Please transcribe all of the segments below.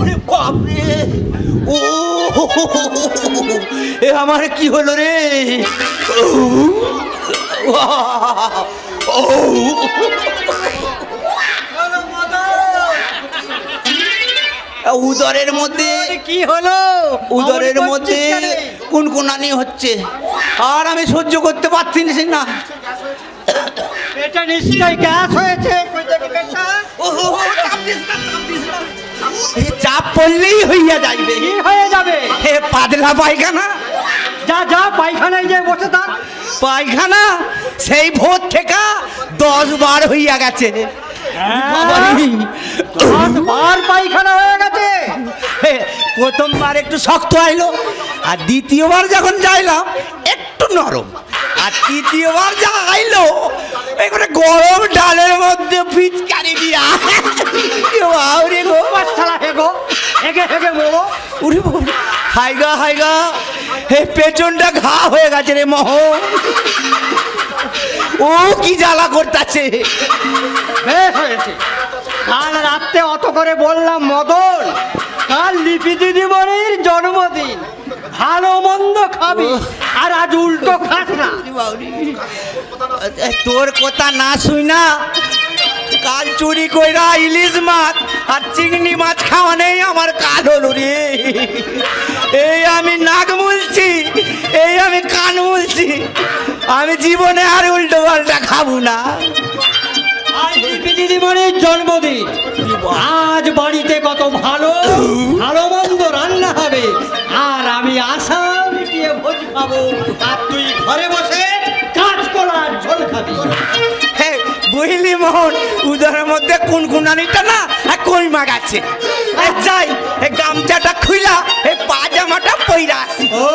ওরে বাপরে, ও এ আমার কি হলো রে? উদরের মধ্যে কি হলো? উদরের মধ্যে কুনকুনানি হচ্ছে, আর আমি সহ্য করতে পারছি না। এটা নিশ্চয়ই গ্যাস হয়েছে। চাপ পড়লেই হইয়া যাইবে। কি হয়ে যাবে? পাতলা পায়খানা। যা যা পায়খানায় যে বসে থাক। পায়খানা সেই ভোর থেকে 10 বার হইয়া গেছে। 10 বার পায়খানা হয়ে গেছে। প্রথমবার একটু শক্ত আইলো, আর দ্বিতীয়বার যখন যাইলাম একটু নরম, আর তৃতীয়বার যা আইলো এবারে গরম ডালের মধ্যে পিচকারি দিয়া রে গো বাচ্চারা হেগো হেগে হেগে মোড়ো। উরে হাইগা হাইগা, হে পেছনটা ঘা হয়ে গেছে রে মোহন। ও কি জ্বালা করতেছে। বেশ হয়েছে। কাল রাত্রে অত করে বললাম মদন, কাল লিপি দিদিমণির জন্মদিন, ভালো মন্দ খাবি, আর আজ উল্টো খাস না। তোর কথা না শুই না কাল চুরি কইরা ইলিশ মাছ আর চিংড়ি মাছ খাওয়া নেই আমার কাল হলো রে। এই আমি নাক মুলছি, এই আমি কান মুলছি, আমি জীবনে আর উল্টো পাল্টা খাবো না। আজ লিপি দিদিমণির জন্মদিন, আজ বাড়িতে কত ভালো ভালো মন্দ রান্না হবে, আর আমি আশা মিটিয়ে ভোজ খাবো, আর তুই ঘরে বসে কাঁচকলার ঝোল খাবি। বুঝলি মোহন, উদরের মধ্যে কুনকুনানিটা না কই মাগাছে। যাই গামছাটা খুইলা এই পাজামাটা পইরা আসি। ও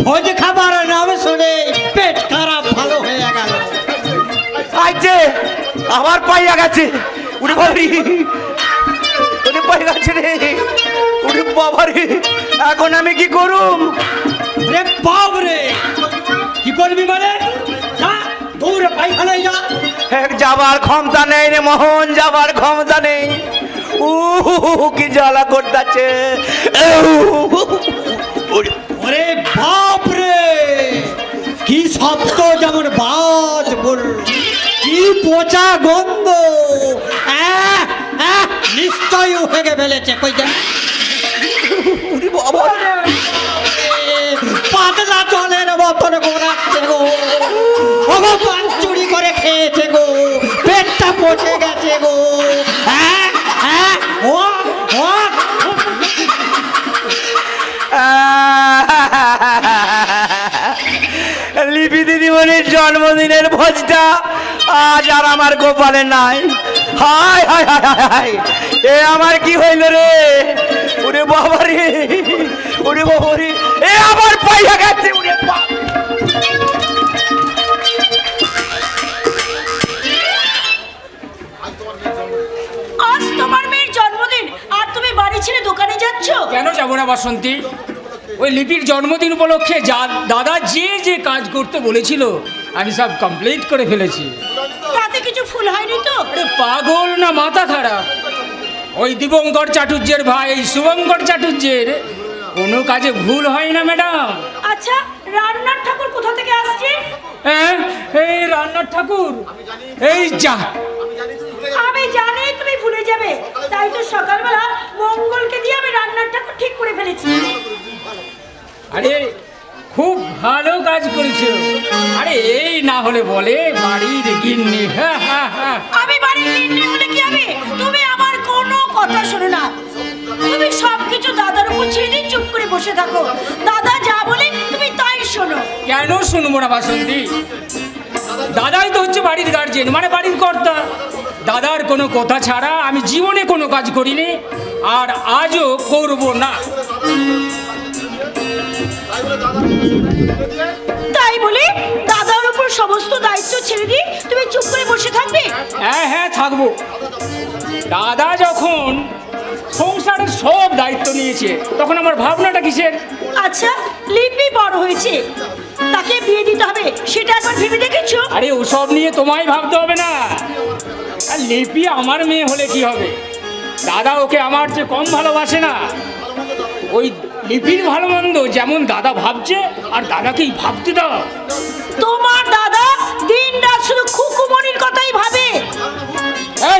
ভোজ খাবার নাম শুনে পেট খারাপ ভালো হয়ে গেল। আইছে আবার পাইয়া গেছে। উড়ে বাবারি, ওরে পাই গেছে রে। উড়ে বাবারি, এখন আমি কি করুম? রে বাপ রে, কি করবি মানে? দৌড়ে পায়খানায় যা। যাবার ক্ষমতা নেই রে মোহন, যাবার ক্ষমতা নেই। কি জ্বালা করতেছে। ওরে বাপ রে, কি শব্দ, যেমন বাজ বল, কি পচা গন্ধ। নিশ্চয়ই উঠে ফেলেছে। কই যা পাতলা জলের মতন গোড়াচ্ছে গো। ভগবান চুরি করে খেয়েছে গো, পেটটা পচে গেছে গো। লিপি দিদিমণির জন্মদিনের ভোজটা আজ আর আমার গোপালে নাই। হায় হায় হায় হায়, এ আমার কি হইল রে? ওরে বাবারে, ওরে বাবারে, এ আবার পাইয়া গেছে। ওরে বাবা, আজ তোমার মেয়ের জন্মদিন, আর তুমি বাড়ি ছেড়ে দোকানে যাচ্ছ? কেন যাবো না বাসন্তী? ওই লিপির জন্মদিন উপলক্ষে দাদা যে যে কাজ করতে বলেছিল আমি সব কমপ্লিট করে ফেলেছি। তাতে কিছু ফুল হয়নি তো? পাগল না মাথা খারাপ? ওই দিবঙ্কর চাটুর্যের ভাই শুভঙ্কর চাটুর্যের কোনো কাজে ভুল হয় না ম্যাডাম। আচ্ছা, রান্নার ঠাকুর কোথা থেকে আসছে? হ্যাঁ, এই রান্নার ঠাকুর এই যা। আমি জানি তুমি ভুলে যাবে, তাই তো সকালবেলা মঙ্গলকে দিয়ে আমি রান্নার ঠাকুর ঠিক করে ফেলেছি। আরে খুব ভালো কাজ করেছো। আরে এই না হলে বলে বাড়ির গিন্নি। আমি বাড়ির গিন্নি হলে কি হবে? তুমি আমার কোনো কথা শোনো না, তুমি সবকিছু দাদার উপর ছেড়ে দিয়ে চুপ করে বসে থাকো। দাদা যা বলে তুমি তাই শোনো। কেন শুনবো না বাসন্তী? দাদাই তো হচ্ছে বাড়ির গার্জেন, মানে বাড়ির কর্তা। দাদার কোনো কথা ছাড়া আমি জীবনে কোনো কাজ করিনি, আর আজও করব না। তাই বলে দাদার উপর সমস্ত দায়িত্ব ছেড়ে দিয়ে তুমি চুপ করে বসে থাকবে? হ্যাঁ হ্যাঁ, থাকবো। দাদা যখন সংসারের সব দায়িত্ব নিয়েছে তখন আমার ভাবনাটা কিসের? আচ্ছা, লিপি বড় হয়েছে, তাকে বিয়ে দিতে হবে, সেটা একবার ভেবে দেখেছো? আরে ওসব নিয়ে তোমায় ভাবতে হবে না। আর লিপি আমার মেয়ে হলে কি হবে? দাদা ওকে আমার চেয়ে কম ভালোবাসে না। ওই লিপির ভালো মন্দ যেমন দাদা ভাবছে, আর দাদাকেই ভাবতে দাও। তোমার দাদা দিন রাত শুধু খুকুমণির কথাই ভাবে।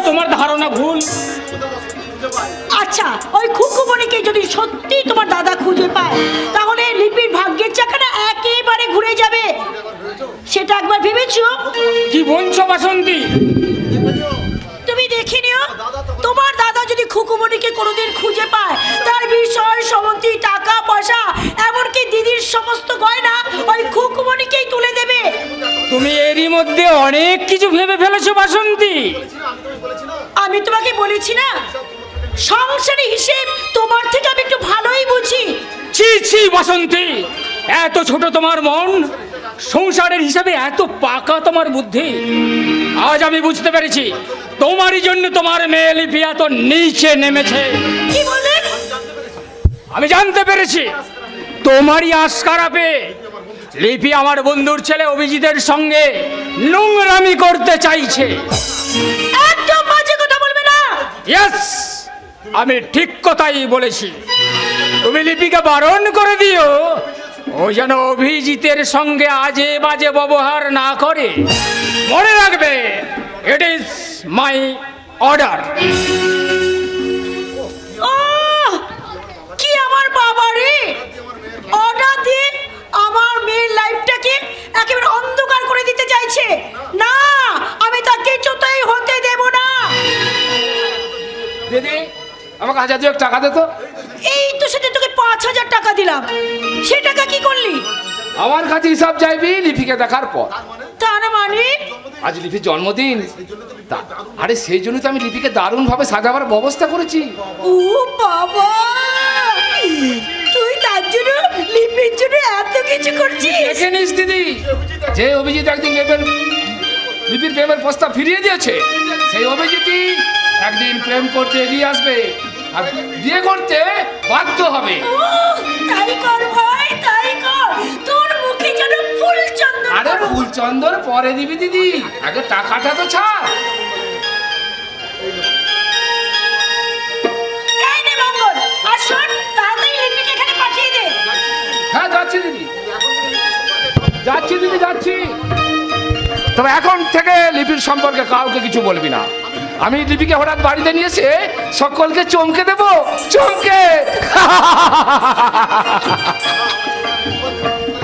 তোমার ধারণা ভুল। আচ্ছা, ওই খুকুমণিকে যদি সত্যি তোমার দাদা খুঁজে পায়, তাহলে লিপির ভাগ্যের চাকাটা একেবারে ঘুরে যাবে। সেটা একবার ভেবেছো? কি বলছো বাসন্তী? তুমি দেখে নিও, তোমার দাদা যদি খুকুমণিকে কোনোদিন খুঁজে পায়, তার বিষয় সম্পত্তি, টাকা পয়সা, এমনকি দিদির সমস্ত গয়না ওই খুকুমণিকেই তুলে দেবে। তুমি এরই মধ্যে অনেক কিছু ভেবে ফেলেছো বাসন্তী। আমি তোমাকে বলেছি না, সংসারী হিসেব তোমার থেকে আমি একটু ভালোই বুঝি। ছি ছি বাসন্তী, এত ছোট তোমার মন, সংসারের হিসাবে এত পাকা তোমার বুদ্ধি। আজ আমি বুঝতে পেরেছি তোমারই জন্য তোমার মেয়ে লিপি এত নিচে নেমেছে। কি বলে? আমি জানতে পেরেছি তোমারই আশকারা পেয়ে লিপি আমার বন্ধুর ছেলে অভিজিতের সঙ্গে নোংরামি করতে চাইছে। একদম বাজে কথা বলবে না। ইয়েস, আমি ঠিক কথাই বলেছি। তুমি লিপিকে বারণ করে দিও ও যেন অভিজিতের সঙ্গে আজে বাজে ব্যবহার না করে। মনে রাখবে, ইট ইজ মাই অর্ডার। কি আমার বাবা রে, অর্ডার দিয়ে আমার মেয়ের লাইফটাকে একেবারে অন্ধকার করে দিতে চাইছে। না, আমি তা কিছুতেই হতে দেব না। দিদি আমাকে 1000 টাকা দে তো। এই তো সেটা তোকে 5000 টাকা দিলাম, সে টাকা কি করলি? আমার কাছে হিসাব চাইবি লিপিকে দেখার পর। তার মানে আজ লিপির জন্মদিন, আরে সেই জন্য তো আমি লিপিকে দারুণ ভাবে সাজাবার ব্যবস্থা করেছি। ও বাবা, তুই তার জন্য লিপির জন্য এত কিছু করছিস? দেখে নিস দিদি, যে অভিজিৎ একদিন লিপির প্রেমের প্রস্তাব ফিরিয়ে দিয়েছে, সেই অভিজিৎই একদিন প্রেম করতে এগিয়ে আসবে আর বিয়ে করতে বাধ্য হবে। তাই কর ভাই, তাই কর। তোর মুখে যেন ফুল চন্দন। আরে ফুল চন্দন পরে দিবি দিদি, আগে টাকাটা তো ছাড়। এই নে মঙ্গল, আর শোন, তাড়াতাড়ি লিপিকে এখানে পাঠিয়ে দে। হ্যাঁ যাচ্ছি দিদি, যাচ্ছি দিদি, যাচ্ছি। তবে এখন থেকে লিপির সম্পর্কে কাউকে কিছু বলবি না। আমি লিপিকে হঠাৎ বাড়িতে নিয়ে এসে সকলকে চমকে দেব, চমকে।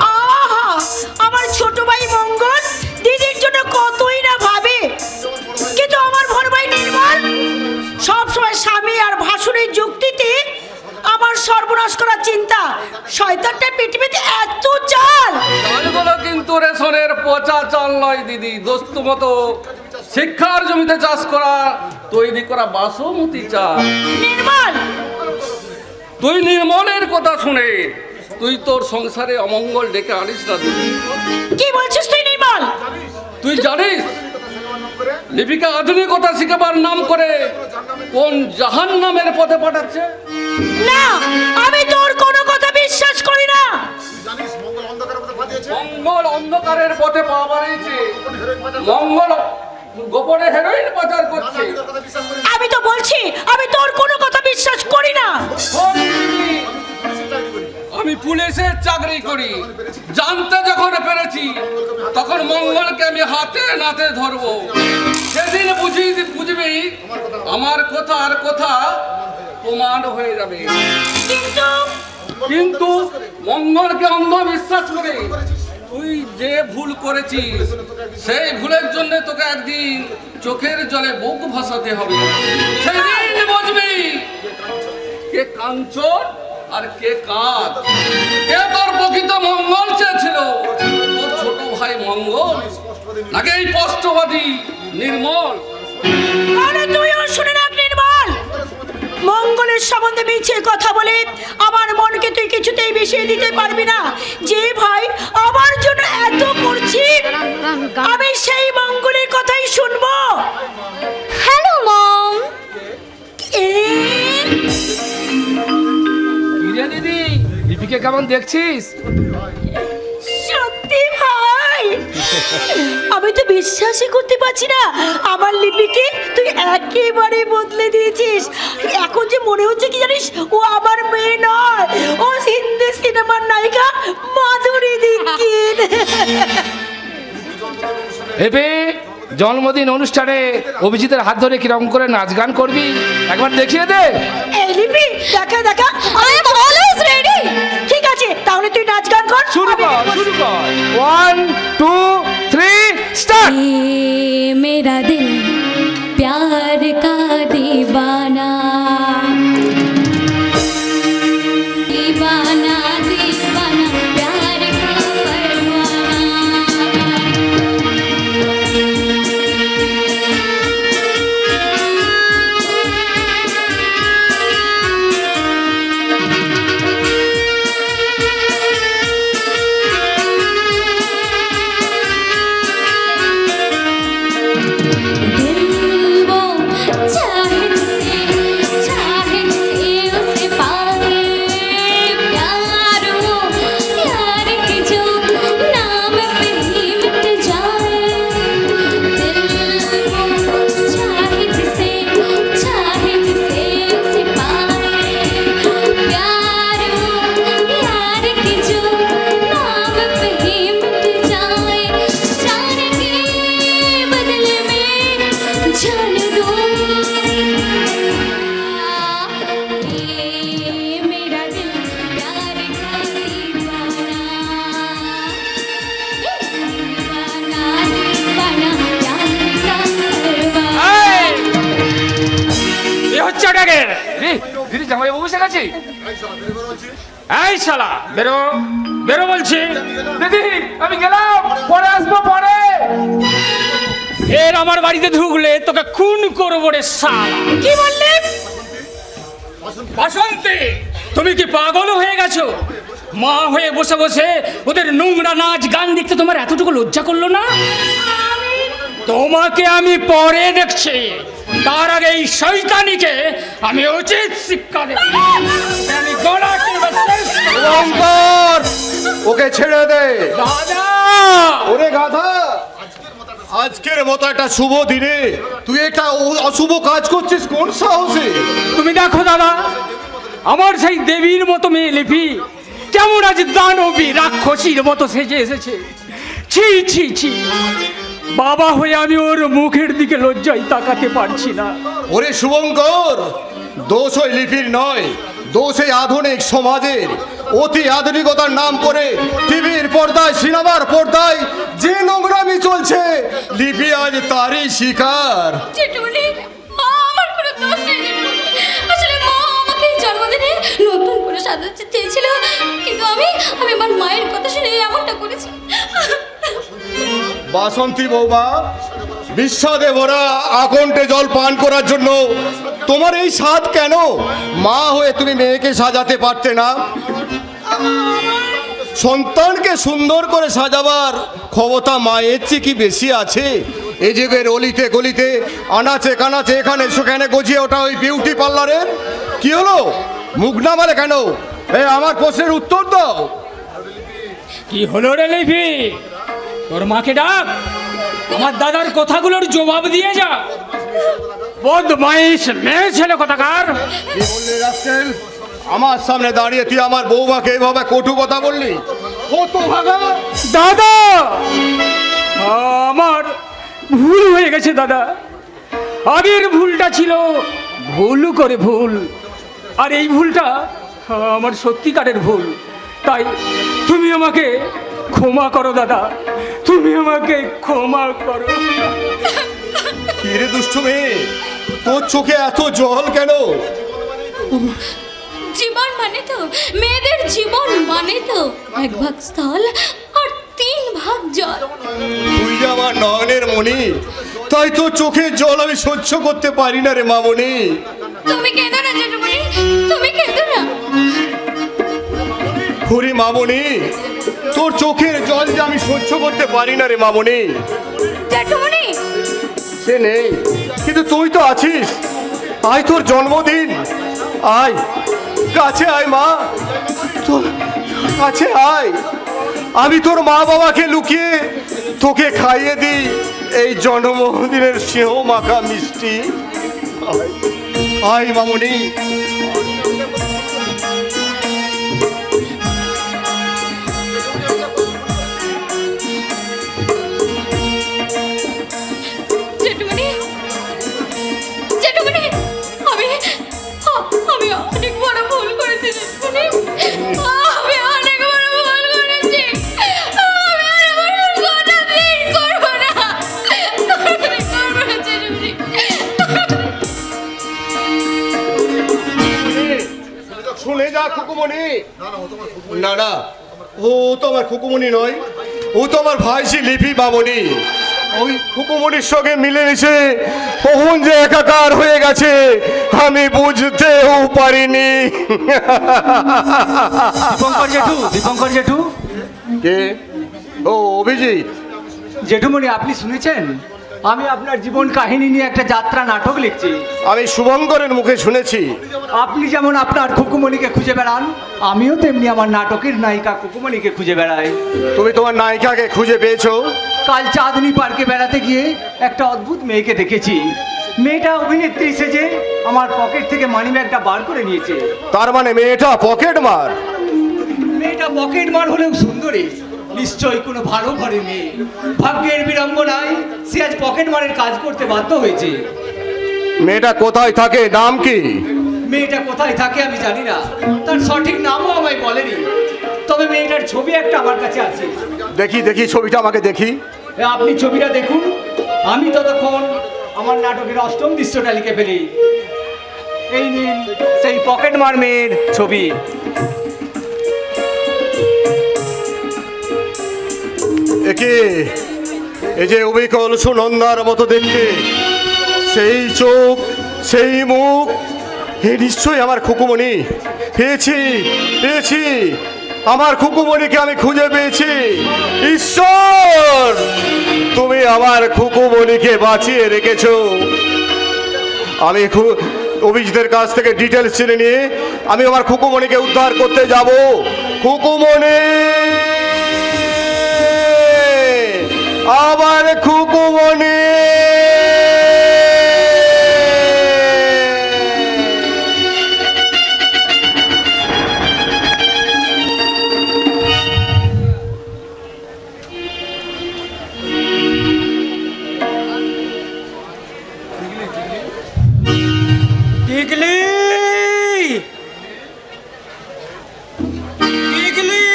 আহা, আমার ছোট ভাই মঙ্গল দিদির জন্য কতই না ভাবে, কিন্তু আমার বড় ভাই নির্মল সবসময় স্বামী আর ভাসুরের যুক্তিতে আমার সর্বনাশ করার চিন্তা। শয়তানটা পৃথিবীতে এত চাল। চালগুলো কিন্তু রেশনের পচা চাল নয় দিদি, দোস্ত মতো শিক্ষার জমিতে চাষ করা, তৈরি করা বাসমতি চাল। নির্মল, তুই নির্মলের কথা শুনে তুই তোর সংসারে অমঙ্গল ডেকে আনিস না দিদি। কি বলছিস তুই নির্মল? তুই জানিস লিপিকা আধুনিকতা শিখাবার নাম করে কোন জাহান্নামের পথে পাঠাচ্ছে? না, আমি তোর কোনো কথা বিশ্বাস করি না। মঙ্গল অন্ধকারের পথে পা বাড়িয়েছে, মঙ্গল গোপনে হেরোইন পাচার করছে। আমি তো বলছি আমি তোর কোনো কথা বিশ্বাস করি না। আমি পুলিশের চাকরি করি, জানতে যখন পেরেছি তখন মঙ্গলকে আমি হাতে নাতে ধরবো। সেদিন বুঝবি আমার কথা আর কথা প্রমাণ হয়ে যাবে। কিন্তু মঙ্গলকে অন্ধ বিশ্বাস করে তুই যে ভুল করেছিস, সেই ভুলের জন্য তোকে একদিন চোখের জলে বুক ভাসাতে হবে। সেদিন বুঝবি কে কাঞ্চন আর কে কাঁদ, কে তোর প্রকৃত মঙ্গল চেয়েছিল, তোর ছোট ভাই মঙ্গল নাকি এই স্পষ্টবাদী নির্মল। আরে তুইও শুনে রাখ নির্মল, মঙ্গলের সম্বন্ধে মিছে কথা বলে আমার মনকে তুই কিছুতেই মিশিয়ে দিতে পারবি না। যে ভাই আমার জন্য এত করছি, আমি সেই মঙ্গলের কথাই শুনবো। হ্যালো মম। দিদি লিপিকে কেমন দেখছিস? সত্যি ভাই, আমি তো বিশ্বাসই করতে পারছি না আমার লিপিকে তুই একেবারে বদলে দিয়েছিস। এখন যে মনে হচ্ছে কি জানিস, ও আমার মেয়ে নয়, ও হিন্দি সিনেমার নায়িকা মাধুরী দীক্ষিত। এবে জন্মদিন অনুষ্ঠানে অভিজিতের হাত ধরে কিরকম করে নাচ গান করবি একবার দেখিয়ে দে। এই লিপি দেখা দেখা, আই এম অলওয়েজ রেডি। ঠিক আছে, তাহলে তুই নাচ গান কর। শুরু কর 1 2 3 স্টার্ট। मेरा दिल प्यार का दीवाना दीवाना दीवाना प्यार का परवाना। দিদি জামাই বাবু এসে গেছে। এই শালা বেরো বেরো বলছি। দিদি আমি গেলাম, পরে আসবো পরে। এর আমার বাড়িতে ঢুকলে তোকে খুন করবো রে শালা। কি বললি? বাসন্তী, তুমি কি পাগল হয়ে গেছো? মা হয়ে বসে বসে ওদের নোংরা নাচ গান দেখতে তোমার এতটুকু লজ্জা করলো না? তোমাকে আমি পরে দেখছি, তার আগে এই শয়তানিকে আমি উচিত শিক্ষা দেব। আমি গলা টিপে শেষ করব। শঙ্কর, ওকে ছেড়ে দে। দাদা, ওরে গাধা, আজকের মতো একটা শুভ দিনে তুই একটা অশুভ কাজ করছিস কোন সাহসে? তুমি দেখো দাদা, আমার সেই দেবীর মতো মেয়ে লিপি কেমন আজ দানবী রাক্ষসীর মতো সেজে এসেছে। ছি ছি ছি, বাবা হয়ে আমি ওর মুখের দিকে লজ্জায় তাকাতে পারছি না। ওরে শুভঙ্কর, দোষ ওই লিপির নয়, দোষ এই আধুনিক সমাজের। অতি আধুনিকতার নাম করে টিভির পর্দায়, সিনেমার পর্দায় যে নোংরামি চলছে, লিপি আজ তারই শিকার। জেঠুমনি, আমার কোনো দোষ নেই জেঠুমনি। আসলে মা আমাকে এই জন্মদিনে নতুন করে সাজাতে চেয়েছিল, কিন্তু আমি আমার মায়ের কথা শুনে এমনটা করেছি। বাসন্তী বৌমা, বিস্বাদে ভরা আকণ্ঠে জল পান করার জন্য তোমার এই স্বাদ কেন? মা হয়ে তুমি মেয়েকে সাজাতে পারতে না? সন্তানকে সুন্দর করে সাজাবার ক্ষমতা মায়ের চেয়ে কি বেশি আছে? এই যুগের অলিতে গলিতে, আনাচে কানাচে, এখানে সেখানে গজিয়ে ওঠা ওই বিউটি পার্লারের কি হলো? মুখ না মারে কেন? এই আমার প্রশ্নের উত্তর দাও। কি হলো রে লিপি? তোর মাকে ডাক, আমার দাদার কথাগুলোর জবাব দিয়ে যা। বদমাইশ মেয়ে ছেলে কথাকার। কি বললি রাস্কেল? আমার সামনে দাঁড়িয়ে তুই আমার বৌমাকে এভাবে কটু কথা বললি? কত ভাগা! দাদা, আমার ভুল হয়ে গেছে দাদা। আগের ভুলটা ছিল ভুল করে ভুল, আর এই ভুলটা আমার সত্যিকারের ভুল। তাই তুমি আমাকে ক্ষমা করো দাদা, তুমি আমাকে ক্ষমা করো। কিরে দুষ্টু মেয়ে, তোর চোখে এত জল কেন? জীবন মানে তো, মেয়েদের জীবন মানে তো 1 ভাগ স্থল আর 3 ভাগ জল। তুই যে আমার নয়নের মণি, তাই তোর চোখের জল আমি সহ্য করতে পারি না রে মামনি। তুমি কেঁদো না জেঠুমনি, তুমি কেঁদো না। হরি মামনি, তোর চোখের জল যে আমি সহ্য করতে পারি না রে মামনি। জেঠুমনি, সে নেই, কিন্তু তুই তো আছিস। আয়, তোর জন্মদিন, আয় কাছে আয় মা, তোর কাছে আয়। আমি তোর মা বাবাকে লুকিয়ে তোকে খাইয়ে দিই এই জন্মদিনের সিংহ মাখা মিষ্টি। আয় মামুনি। জেঠুমনি, জেঠুমনি, আমি অনেক বড় ভুল করেছি জেঠুমনি। আমি অনেক বড় ভুল করেছি। আমি আর এমন ভুল কোনোদিন করবো না। করবো না জেঠুমনি। শুনে যা খুকুমণি। না না, ও তো আমার খুকুমণি নয়, ও তো আমার ভাইঝি লিপি মামনি। ওই খুকুমণির সঙ্গে মিলেমিশে কখন যে একাকার হয়ে গেছে আমি বুঝতেও পারিনি। দীপঙ্কর জেঠু, দীপঙ্কর জেঠু। কে? ও অভিজিৎ। জেঠুমণি, আপনি শুনেছেন আমি আপনার জীবন কাহিনী নিয়ে একটা যাত্রা নাটক লিখছি। আমি শুভঙ্করের মুখে শুনেছি। আপনি যেমন আপনার খুকুমণিকে খুঁজে বেড়ান, আমিও তেমনি আমার নাটকের নায়িকা খুকুমণিকে খুঁজে বেড়াই। তুমি তোমার নায়িকাকে খুঁজে পেয়েছো? কাল চাঁদনী পার্কে বেড়াতে গিয়ে একটা অদ্ভুত মেয়েকে দেখেছি। মেয়েটা অভিনেত্রী সেজে আমার পকেট থেকে মানিব্যাগটা বার করে নিয়েছে। তার মানে মেয়েটা পকেট মার? মেয়েটা পকেট মার হলেও সুন্দরী, নিশ্চয়ই কোনো ভালো ঘরের মেয়ে। ভাগ্যের বিড়ম্বনায় সে আজ পকেট মারের কাজ করতে বাধ্য হয়েছে। মেয়েটা কোথায় থাকে, নাম কি? মেয়েটা কোথায় থাকে আমি জানি না, তার সঠিক নামও আমায় বলেনি। তবে মেয়েটার ছবি একটা আমার কাছে আছে। দেখি দেখি ছবিটা আমাকে দেখি। আপনি ছবিটা দেখুন, আমি ততক্ষণ আমার নাটকের অষ্টম দৃশ্যটা লিখে ফেলি। এই নিন সেই পকেট মার মেয়ের ছবি। একে এই যে অবিকল সুনন্দার মতো দেখতে, সেই চোখ, সেই মুখ, এ নিশ্চয়ই আমার খুকুমণি। পেয়েছি পেয়েছি, আমার খুকুমণিকে আমি খুঁজে পেয়েছি। ঈশ্বর, তুমি আমার খুকুমণিকে বাঁচিয়ে রেখেছো। আমি অভিজিতের কাছ থেকে ডিটেলস জেনে নিয়ে আমি আমার খুকুমণিকে উদ্ধার করতে যাব। খুকুমণি, আমার খুকুমণি। টিকলি, টিকলি,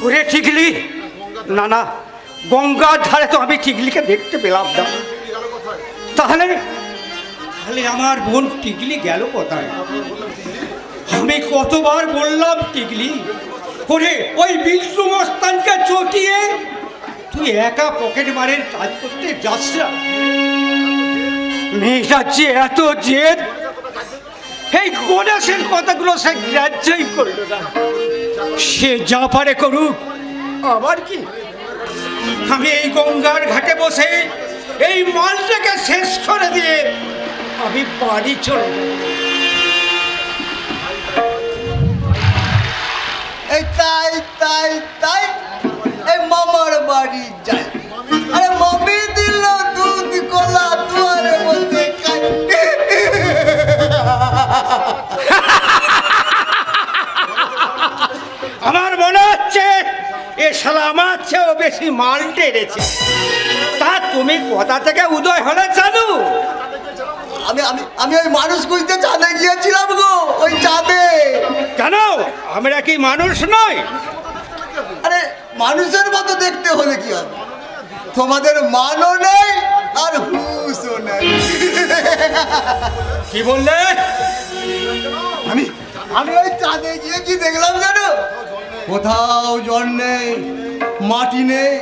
ওরে টিকলি। না না, গঙ্গার ধারে তো আমি টিকলিকে দেখতে পেলাম না। তাহলে তাহলে আমার বোন টিকলি গেল কোথায়? আমি কতবার বললাম টিকলি, ওরে ওই বিষ্ণু মস্তানকে চটিয়ে তুই একা পকেট মারের কাজ করতে যাস না। মেয়েটা যে এত জেদ, এই গণেশের কথাগুলো সে গ্রাহ্যই করল না। সে যা পারে করুক, আবার কি? আমি এই গঙ্গার ঘাটে বসে এই মালটাকে শেষ করে দিয়ে আমি বাড়ি চলে যাব। এই তাই তাই তাই এই মামার বাড়ি যাই। আরে মামি দিল দুধ কলা দুয়ারে বসে খাই। আমার মনে হচ্ছে এ শালা আমার চেয়েও বেশি মাল টেরেছে। তা তুমি কোথা থেকে উদয় হলে জানো? আমি আমি আমি ওই মানুষ খুঁজতে চাঁদে গিয়েছিলাম গো, ওই চাঁদে। কেন আমরা কি মানুষ নই? আরে মানুষের মতো দেখতে হলে কি হবে? তোমাদের মানও নেই আর হুঁশও নেই। কি বললে? আমি আমি ওই চাঁদে গিয়ে কি দেখলাম জানো? কোথাও জল নেই, মাটি নেই,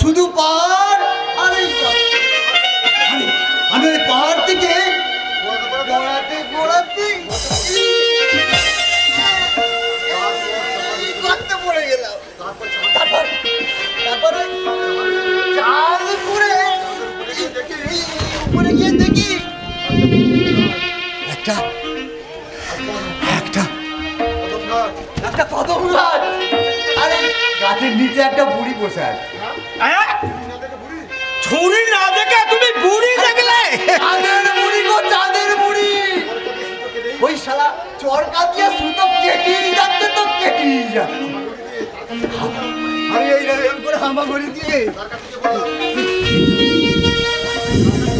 শুধু পাহাড় আর এই পাহাড়। আমি ওই পাহাড় থেকে গোড়াতে গোড়াতে গর্তে পড়ে গেলাম। তারপরে চাল করে উপরে গিয়ে দেখি একটা কদম গাছ। নিচে একটা বুড়ি বসে আছে। ছুরি না দেখে তুমি বুড়ি দেখলে? চাঁদের বুড়ি গো, চাঁদের বুড়ি। ওই শালা চরকা দিয়ে সুতো কেটেই যাচ্ছে তো কেটেই যাচ্ছে। আমি এইরকম করে হামাগুড়ি দিয়ে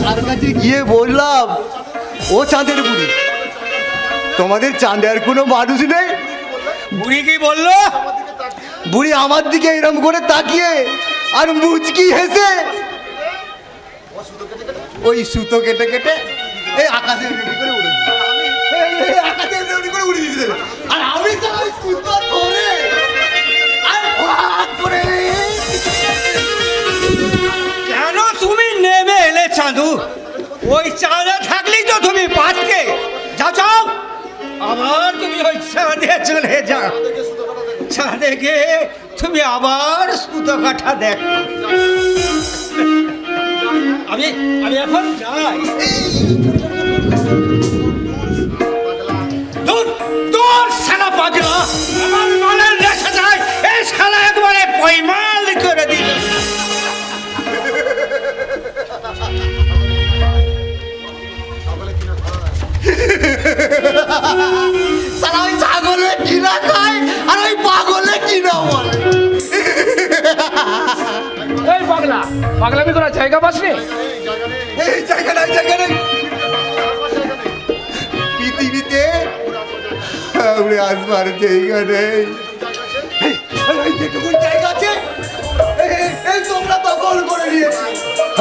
তার কাছে গিয়ে বললাম, ও চাঁদের বুড়ি, তোমাদের চাঁদের কোনো মানুষ নেই? বুড়ি কি বললো? বুড়ি আমার দিকে এরকম করে তাকিয়ে আর মুচকি হেসে ওই সুতো কেটে কেটে এই আকাশে করে উড়ে দিল। আকাশে করে উড়ে দিতে। আর আমি তো ওই সুতো ধরে আর ভাগ করে। কেন তুমি নেমে এলে চাঁদু? ওই চাঁদে থাকলেই তো তুমি পাচ্ছে। যাও যাও, আবার তুমি ওই চাঁদে চলে যাও। চাঁদে গিয়ে তুমি আবার সুতো কাটা দেখো। আমি এখন যাই। দূর দূর শালা পাগলা, আমার মালের নেশা যায়। এই শালা একবারে পয়মাল করে দিল। সালা ওই ছাগলে কিনা খায় আর ওই পাগলে কিনা বলে। এই পাগলা, পাগলামি করার জায়গা পাসনি? এই জায়গা নাই, জায়গা নেই পৃথিবীতে, আমরা আসবার জায়গা নেই। এই যেটুকু জায়গা আছে এই তোমরা দখল করে নিয়েছি।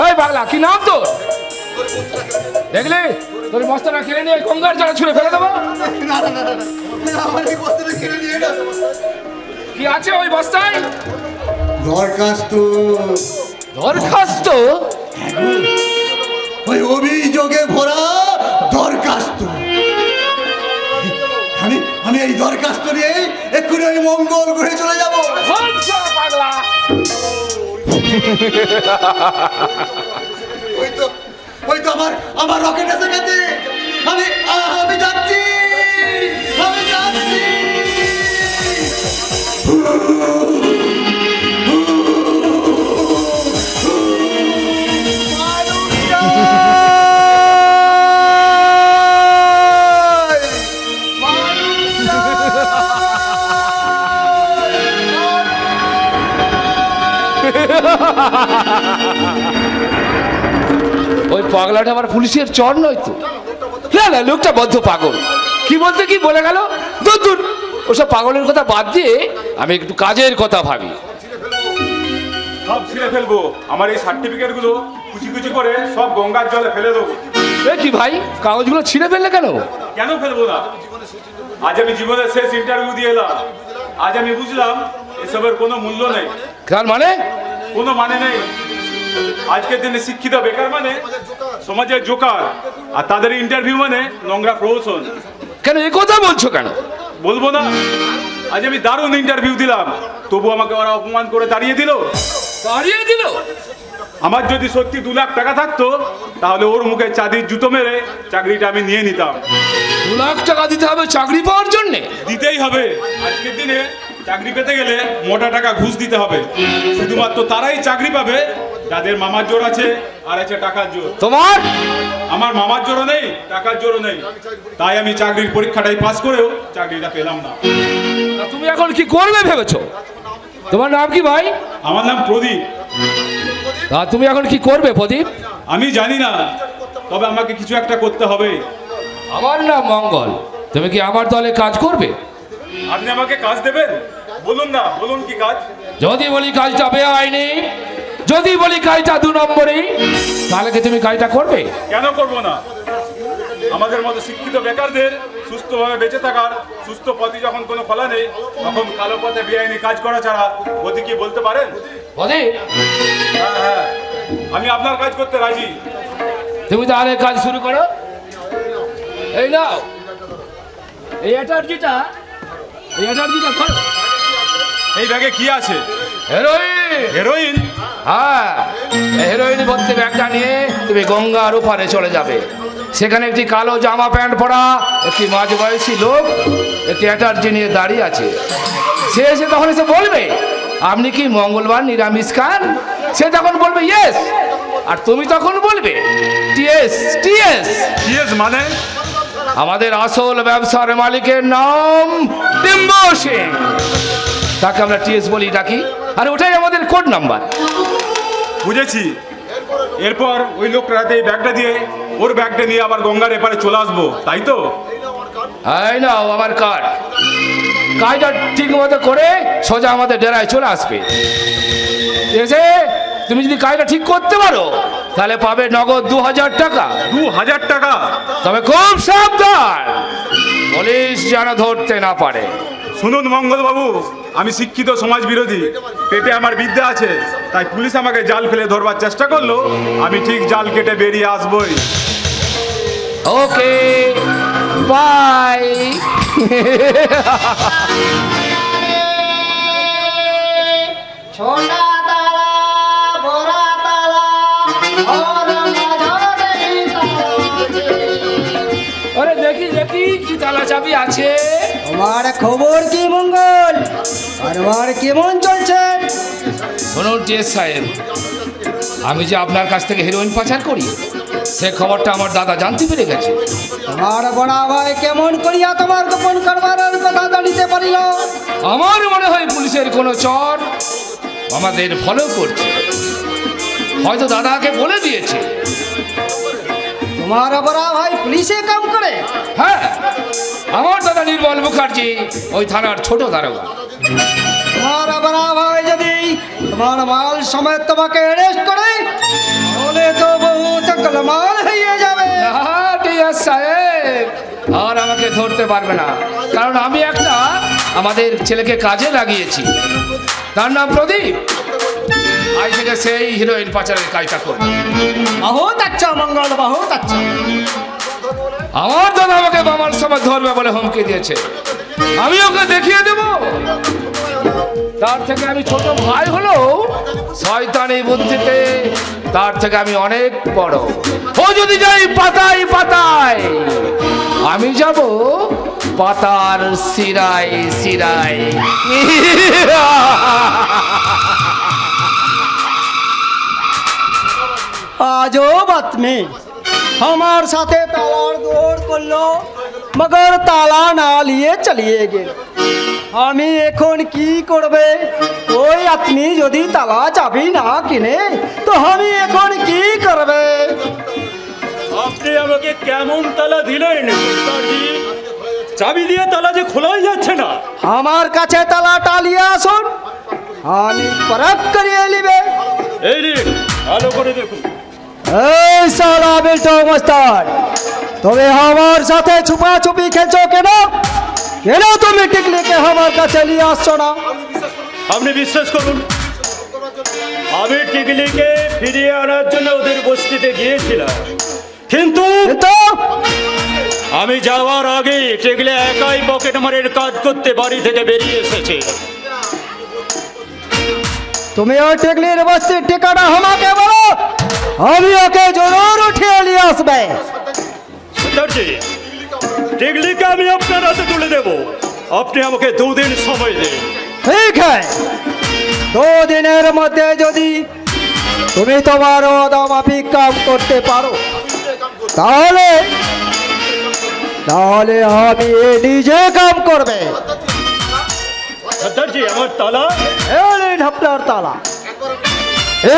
এই পাগলা, কি নাম তোর? দেখলি তোর বস্তাটা কিনে নিয়ে গঙ্গার জলে ছুঁড়ে ফেলে দেবো। না না না না, আমার এই বস্তাটা কিনে নিয়ে না। কি আছে ওই বস্তায়? দরখাস্ত। দরখাস্ত? ওই অভিযোগে ভরা দরখাস্ত। আমি এই দরখাস্ত নিয়ে এক্ষুনি ওই মঙ্গল গ্রহে চলে যাবো। পাগলা, ওই তো আমার রকেট এসে গেছে। আমি যাচ্ছি, আমি যাচ্ছি। ওই পাগলাটা আবার পুলিশের চর নয় তো? না না, লোকটা বদ্ধ পাগল। কি বলতে কি বলে গেল। দূর দূর, ওসব পাগলের কথা বাদ দিয়ে আমি একটু কাজের কথা ভাবি। সব ছিঁড়ে ফেলবো। আমার এই সার্টিফিকেট গুলো কুচি কুচি করে সব গঙ্গার জলে ফেলে দেবো। কি ভাই, কাগজগুলো ছিঁড়ে ফেললে কেন? কেন ফেলবো না? আজ আমি জীবনের শেষ ইন্টারভিউ দিয়ে এলাম। আজ আমি বুঝলাম এসবের কোনো মূল্য নেই। কার মানে? কোনো মানে নেই। আজকের দিনে শিক্ষিত বেকার মানে সমাজের জোকার, আর তাদের ইন্টারভিউ মানে নোংরা প্রহসন। কেন এ কথা বলছো কেন? বলবো না? আজ আমি দারুণ ইন্টারভিউ দিলাম, তবু আমাকে ওরা অপমান করে তাড়িয়ে দিল। তাড়িয়ে দিল? আমার যদি সত্যি 2 লাখ টাকা থাকতো তাহলে ওর মুখে চাঁদির জুতো মেরে চাকরিটা আমি নিয়ে নিতাম। 2 লাখ টাকা দিতে হবে চাকরি পাওয়ার জন্য? দিতেই হবে। আজকের দিনে চাকরি পেতে গেলে মোটা টাকা ঘুষ দিতে হবে। শুধুমাত্র তারাই চাকরি পাবে যাদের মামার জোর আছে আর আছে টাকার জোর। তোমার? আমার মামার জোরও নেই, টাকার জোরও নেই। তাই আমি চাকরির পরীক্ষাটাই পাস করেও চাকরিটা পেলাম না। তুমি এখন কি করবে ভেবেছো? তোমার নাম কি ভাই? আমার নাম প্রদীপ। তুমি এখন কি করবে প্রদীপ? আমি জানি না, তবে আমাকে কিছু একটা করতে হবে। আমার নাম মঙ্গল। তুমি কি আমার দলে কাজ করবে? আপনি আমাকে কাজ দেবেন? বলুন না, বলুন কি কাজ? যদি বলি কাজটা বেআইনি, যদি বলি কাজটা 2 নম্বরই, তাহলে কি তুমি কাজটা করবে? কেন করব না? আমাদের মতো শিক্ষিত বেকারদের সুস্থভাবে বেঁচে থাকার সুস্থ পথে যখন কোনো খোলা নেই, তখন কালো পথে বেআইনি কাজ করা ছাড়া গতি কি বলতে পারেন? প্রদীপ, হ্যাঁ হ্যাঁ, আমি আপনার কাজ করতে রাজি। তুমি তাহলে কাজ শুরু করো। এই নাও, এই এটার্জিটা ধরো। এই ব্যাগে কি আছে? হেরোইন। হেরোইন? হ্যাঁ, হেরোইন ভর্তি ব্যাগটা নিয়ে তুমি গঙ্গার ওপারে চলে যাবে। সেখানে একটি কালো জামা প্যান্ট পরা একটি মাঝবয়সী লোক একটি অ্যাটার্জি নিয়ে দাঁড়িয়ে আছে। সে এসে তখন এসে বলবে আপনি কি মঙ্গলবার নিরামিষ খান? সে তখন বলবে ইয়েস, আর তুমি তখন বলবে টিএস টিএস। টিএস মানে? আমাদের আসল ব্যবসার মালিকের নাম টিম্বু সিং, তাকে আমরা টিএস বলি ডাকি, আর ওটাই আমাদের কোড নাম্বার। বুঝেছি। এরপর ওই লোক রাতে এই ব্যাগটা দিয়ে ওর ব্যাগটা নিয়ে আবার গঙ্গার এপারে চলে আসবো, তাই তো? এই নাও আমার কার্ড, কাজটা ঠিক মতো করে সোজা আমাদের ডেরায় চলে আসবে। এসে তুমি যদি কাজটা ঠিক করতে পারো তাহলে পাবে নগদ 2000 টাকা। 2000 টাকা? তবে খুব সাবধান, পুলিশ যেন ধরতে না পারে। শুনুন মঙ্গলবাবু, আমি শিক্ষিত সমাজ বিরোধী, পেটে আমার বিদ্যা আছে, তাই পুলিশ আমাকে জাল ফেলে ধরবার চেষ্টা করলো, আমি ঠিক জাল কেটে বেরিয়ে আসবই। Okay bye. ছোটা তালা বড় তালা আর মাঝারে তালা আছে। আরে দেখি দেখি কি তালা চাবি আছে। তোমার খবর কি মঙ্গল? কারবার কেমন চলছে? শুনুন টিএস সাহেব, আমি যে আপনার কাছ থেকে হেরোইন পাচার করি সে খবরটা আমার দাদা জানতে পেরে গেছে। তোমার বড় ভাই কেমন করিয়া তোমার গোপন কারবারের কথা জানিতে পারিল? আমার মনে হয় পুলিশের কোনো চর আমাদের ফলো করছে, হয়তো দাদাকে বলে দিয়েছে। তোমার বড় ভাই পুলিশে কাম করে? হ্যাঁ, আমার দাদা নির্মল মুখার্জি ওই থানার ছোট দারোগা। তোমার বড় ভাই যদি তোমার মাল সমেত তোমাকে অ্যারেস্ট করে তাহলে তো বহুত গোলমাল হয়ে যাবে। টিএস সাহেব আর আমাকে ধরতে পারবে না, কারণ আমি একটা আমাদের ছেলেকে কাজে লাগিয়েছি, তার নাম প্রদীপ। আজ থেকে সেই হিরোইন পাচারের কাজটা করবে। বহুত আচ্ছা মঙ্গল, বহুত আচ্ছা। আমার দাদা আমাকে বাবার সময় ধরবে বলে হুমকি দিয়েছে, আমি ওকে দেখিয়ে দেব। তার থেকে আমি ছোট ভাই হলো শয়তানি বুদ্ধিতে তার থেকে আমি অনেক বড়। ও যদি যাই পাতায় পাতায়, আমি যাব পাতার শিরায় শিরায়। आजो बात में हमारे साथे तालार दौड़ कर लो मगर ताला ना लिए चलिए गए। আমি এখন কি করবে? ওই আপনি যদি তালা চাবি না কিনে তো আমি এখন কি করবে? আপনি আমাকে কেমন তালা দিলেন সরকারজি? চাবি দিয়ে তালা যে খোলাই যাচ্ছে না। আমার কাছে তালাটা নিয়ে আসুন, আমি পরখ করিয়ে নিবে। এই রে ভালো করে দেখুন। এই সালা বেটো মস্তান, তবে আমার সাথে ছুপা ছুপি খেলছো কেন? কেন তুমি টিকলিকে আমার কাছে নিয়ে আসছো না? আপনি বিশ্বাস করুন, আমি টিকলিকে ফিরিয়ে আনার জন্য ওদের বস্তিতে গিয়েছিলাম, কিন্তু আমি যাওয়ার আগে টিকলি একাই পকেট মারের কাজ করতে বাড়ি থেকে বেরিয়ে এসেছে। তুমি ওই টিকলির বস্তির ঠিকানা আমাকে বলো, আমি ওকে জরুর উঠিয়ে নিয়ে আসবে। সরদারজি, টিকলিকে আমি আপনার হাতে তুলে দেব, আপনি আমাকে 2 দিন সময় দিন। ঠিক আছে, 2 দিনের মধ্যে যদি তুমি তোমার অদামাফিক কাম করতে পারো তাহলে তাহলে আমি নিজে কাম করবে। সরদারজি, আমার তালা ঢাপলার তালা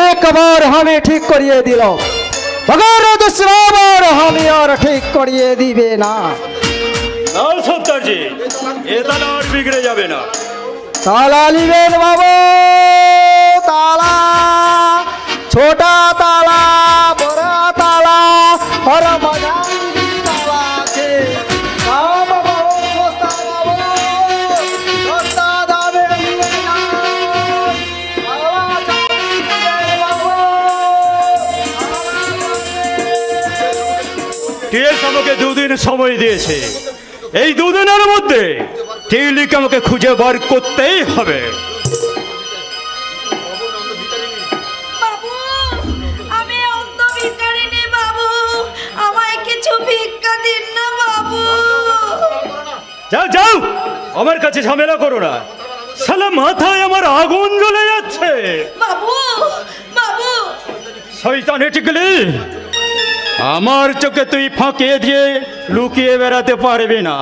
एक बार हमें ठीक करिए दिलो, मगर दूसरा बार हमें और ठीक करिए दिबे ना। সরদারজি, এ তালা আর বিগড়ে যাবে না। ताला लिबेन बाबू, ताला छोटा ताला बड़ा ताला और मझारी ताला আছে। দাম বহুত সস্তা বাবু, সস্তা দামে নিয়ে যান। তালা চাবি দিবেন বাবু। টিএস আমাকে 2 দিন সময় দিয়েছে, এই 2 দিনের মধ্যে টিকলিকে আমাকে খুঁজে বার করতেই হবে। বাবু, আমি অন্ধ ভিখারিনী বাবু, আমায় কিছু ভিক্ষা দিন না বাবু। যাও যাও, আমার কাছে ঝামেলা করো না। শালা মাথায় আমার আগুন জ্বলে যাচ্ছে। বাবু বাবু শয়তান টিকলি, আমার চোখে তুই ফাঁকিয়ে দিয়ে লুকিয়ে বেড়াতে পারবি না।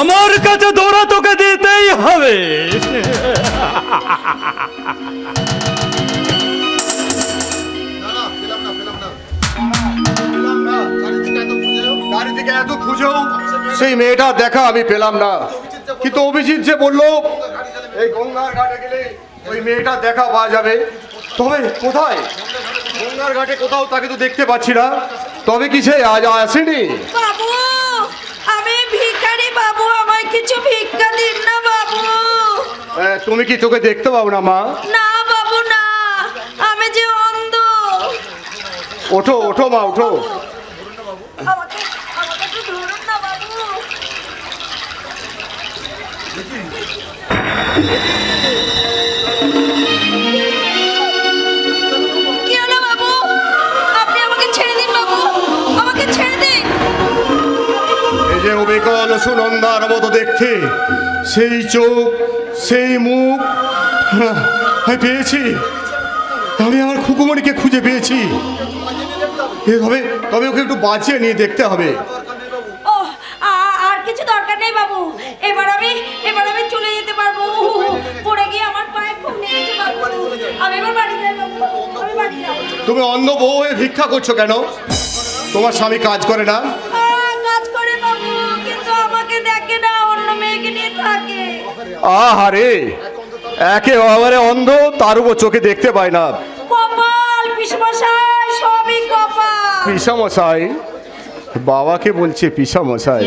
আমার কাছে দৌড়া তোকে দিতেই হবে। চারিদিকে এত খুঁজেও সেই মেয়েটা দেখা আমি পেলাম না, কিন্তু অভিজিৎ যে বললো এই গঙ্গার ঘাটে গেলে ওই মেয়েটা দেখা পাওয়া যাবে। তবে কোথায়? গঙ্গার ঘাটে কোথাও তাকে তো দেখতে পাচ্ছি না। তবে কি সে আজ আসেনি? বাবু আমি ভিখারি বাবু, আমায় কিছু ভিক্ষা দিন না বাবু। তুমি কি তোকে দেখতে পাও না মা? না বাবু না, আমি যে অন্ধ। ওঠো ওঠো মা ওঠো। আমাকে আমাকে একটু ধরুন না বাবু। কি হলো বাবু? আপনি আমাকে ছেড়ে দিন বাবু, আমাকে ছেড়ে দিন। এই যে অবিকল সুনন্দার মতো দেখতে, সেই চোখ সেই মুখ আমি পেয়েছি। আমি আমার খুকুমণিকে খুঁজে পেয়েছি। তবে তবে ওকে একটু বাঁচিয়ে নিয়ে দেখতে হবে। ও আর কিছু দরকার নেই বাবু, এবার আমি চলে যেতে পারবো। পড়ে গিয়ে আমার পায়ে খুব লেগেছে বাবু, আমি এবার বাড়ি যাই বাবু, আমি বাড়ি যাই। তুমি অন্ধ বউ হয়ে ভিক্ষা করছো কেন? তোমার স্বামী কাজ করে না? কাজ করে বাবু, কিন্তু আমাকে দেখে না, অন্য মেয়েকে নিয়ে থাকে। আহারে, একেবারে অন্ধ, তার উপর চোখে দেখতে পায় না। কপাল পিসমশাই, সবই কপাল। পিসামশাই? বাবাকে বলছে পিসামশাই?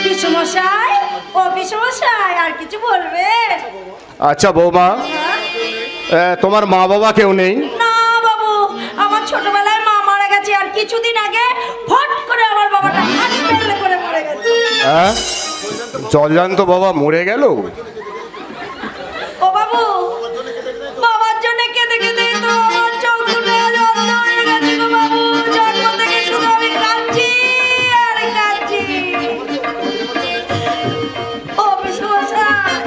পিসমশাই, ও পিসমশাই, আর কিছু বলবে? আচ্ছা বৌমা, তোমার মা বাবা কেউ নেই? না বাবু, আমার ছোটবেলায় মা মারা গেছে, আর কিছুদিন আগে ফট করে আমার বাবাটা হাসপাতালে করে মরে গেছে। হ্যাঁ, জলজান্ত বাবা মরে গেল? ও বাবু, বাবার জন্য কেঁদে কেঁদে তো আমার চোখ দুটো অন্ধ হয়ে গেছে গো বাবু। জন্ম থেকে শুধু আমি কাঁদছি আর কাঁদছি। ও পিসমশাই,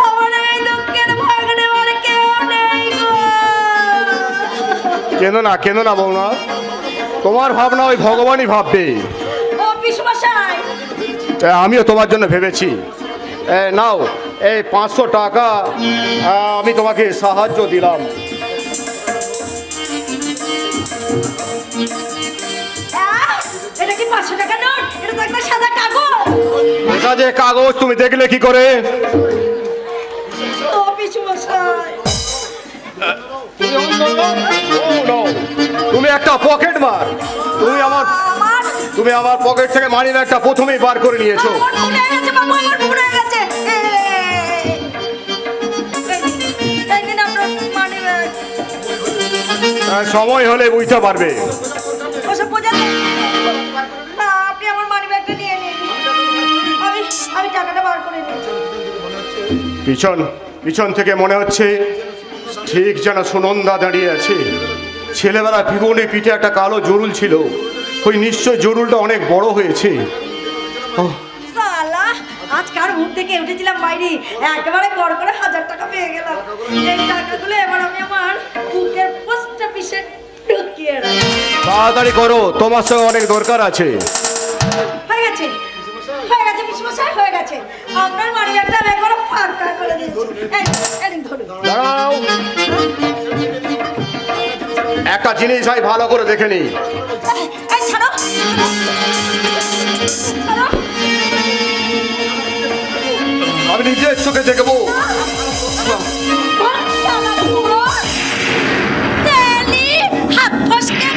আমার এই দুঃখের ভাগ নেওয়ার কেউ নেই গো। কেন না বৌমা, তোমার ভাবনা ওই ভগবানই ভাববে। ও পিসমশাই, আমিও তোমার জন্য ভেবেছি। নাও এই 500 টাকা আমি তোমাকে সাহায্য দিলাম। এটা কি 500 টাকা নোট? এটা তো একটা সাদা কাগজ। এটা যে কাগজ তুমি দেখলে কি করে? ও পিসমশাই, তুমি একটা পকেট মার। তুমি আমার পকেট থেকে মানি ব্যাগটা প্রথমেই বার করে নিয়েছো। আমার ভুলে গেছে বাবু, আমার ভুলে গেছে। এই নিন আপনার মানি ব্যাগ। সময় হলে বুঝতে পারবে। ওসব বোঝা নেই। না, আপনি আমার মানি ব্যাগটা নিয়ে নিন, আমি টাকাটা বার করে নিয়েছি। পিছন থেকে মনে হচ্ছে ঠিক যেন সুনন্দা দাঁড়িয়ে আছে। ছেলেবেলা পিবনে পিঠে একটা কালো জরুল ছিল, ওই নিশ্চয় জরুলটা অনেক বড় হয়েছে। সালা, আজকাল ঘুম থেকে উঠেছিলাম বাইরে, একেবারে গড় করে 1000 টাকা পেয়ে গেলাম। এই টাকাগুলো এবার আমি আমার বুকের পোস্ট অফিসে ঢুকিয়ে রাখি। তাড়াতাড়ি করো, তোমার সঙ্গে অনেক দরকার আছে। হয়ে গেছে পিসমশাই, হয়ে গেছে। আপনার মানি ব্যাগটা আমি একবার ফাঁকা করে দিয়েছি। এই ধরুন। দাঁড়াও, একটা জিনিস আমি ভালো করে দেখে নি। এই ছাড়ো, আমি নিজের চোখে দেখবো। হাত ফসকে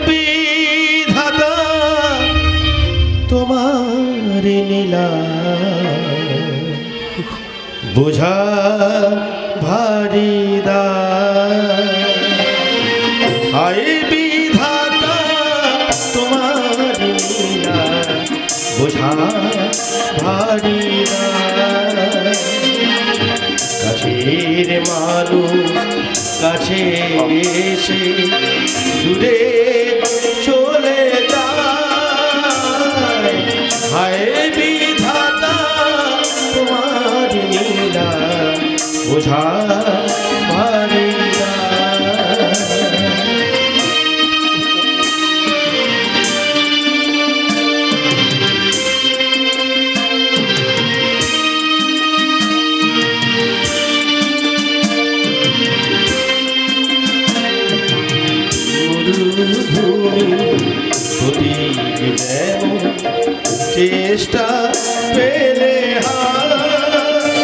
বিধাতা তোমার নীলা বোঝা ভারী হায় বিধাতা তোমার নীলা বোঝা ভারী কাছের মানুষ কাছে এসে দূরে চলে যায়। হায় বিধাতা তোমার নীলা বোঝা ভারী না। চেষ্টা পেলে হারে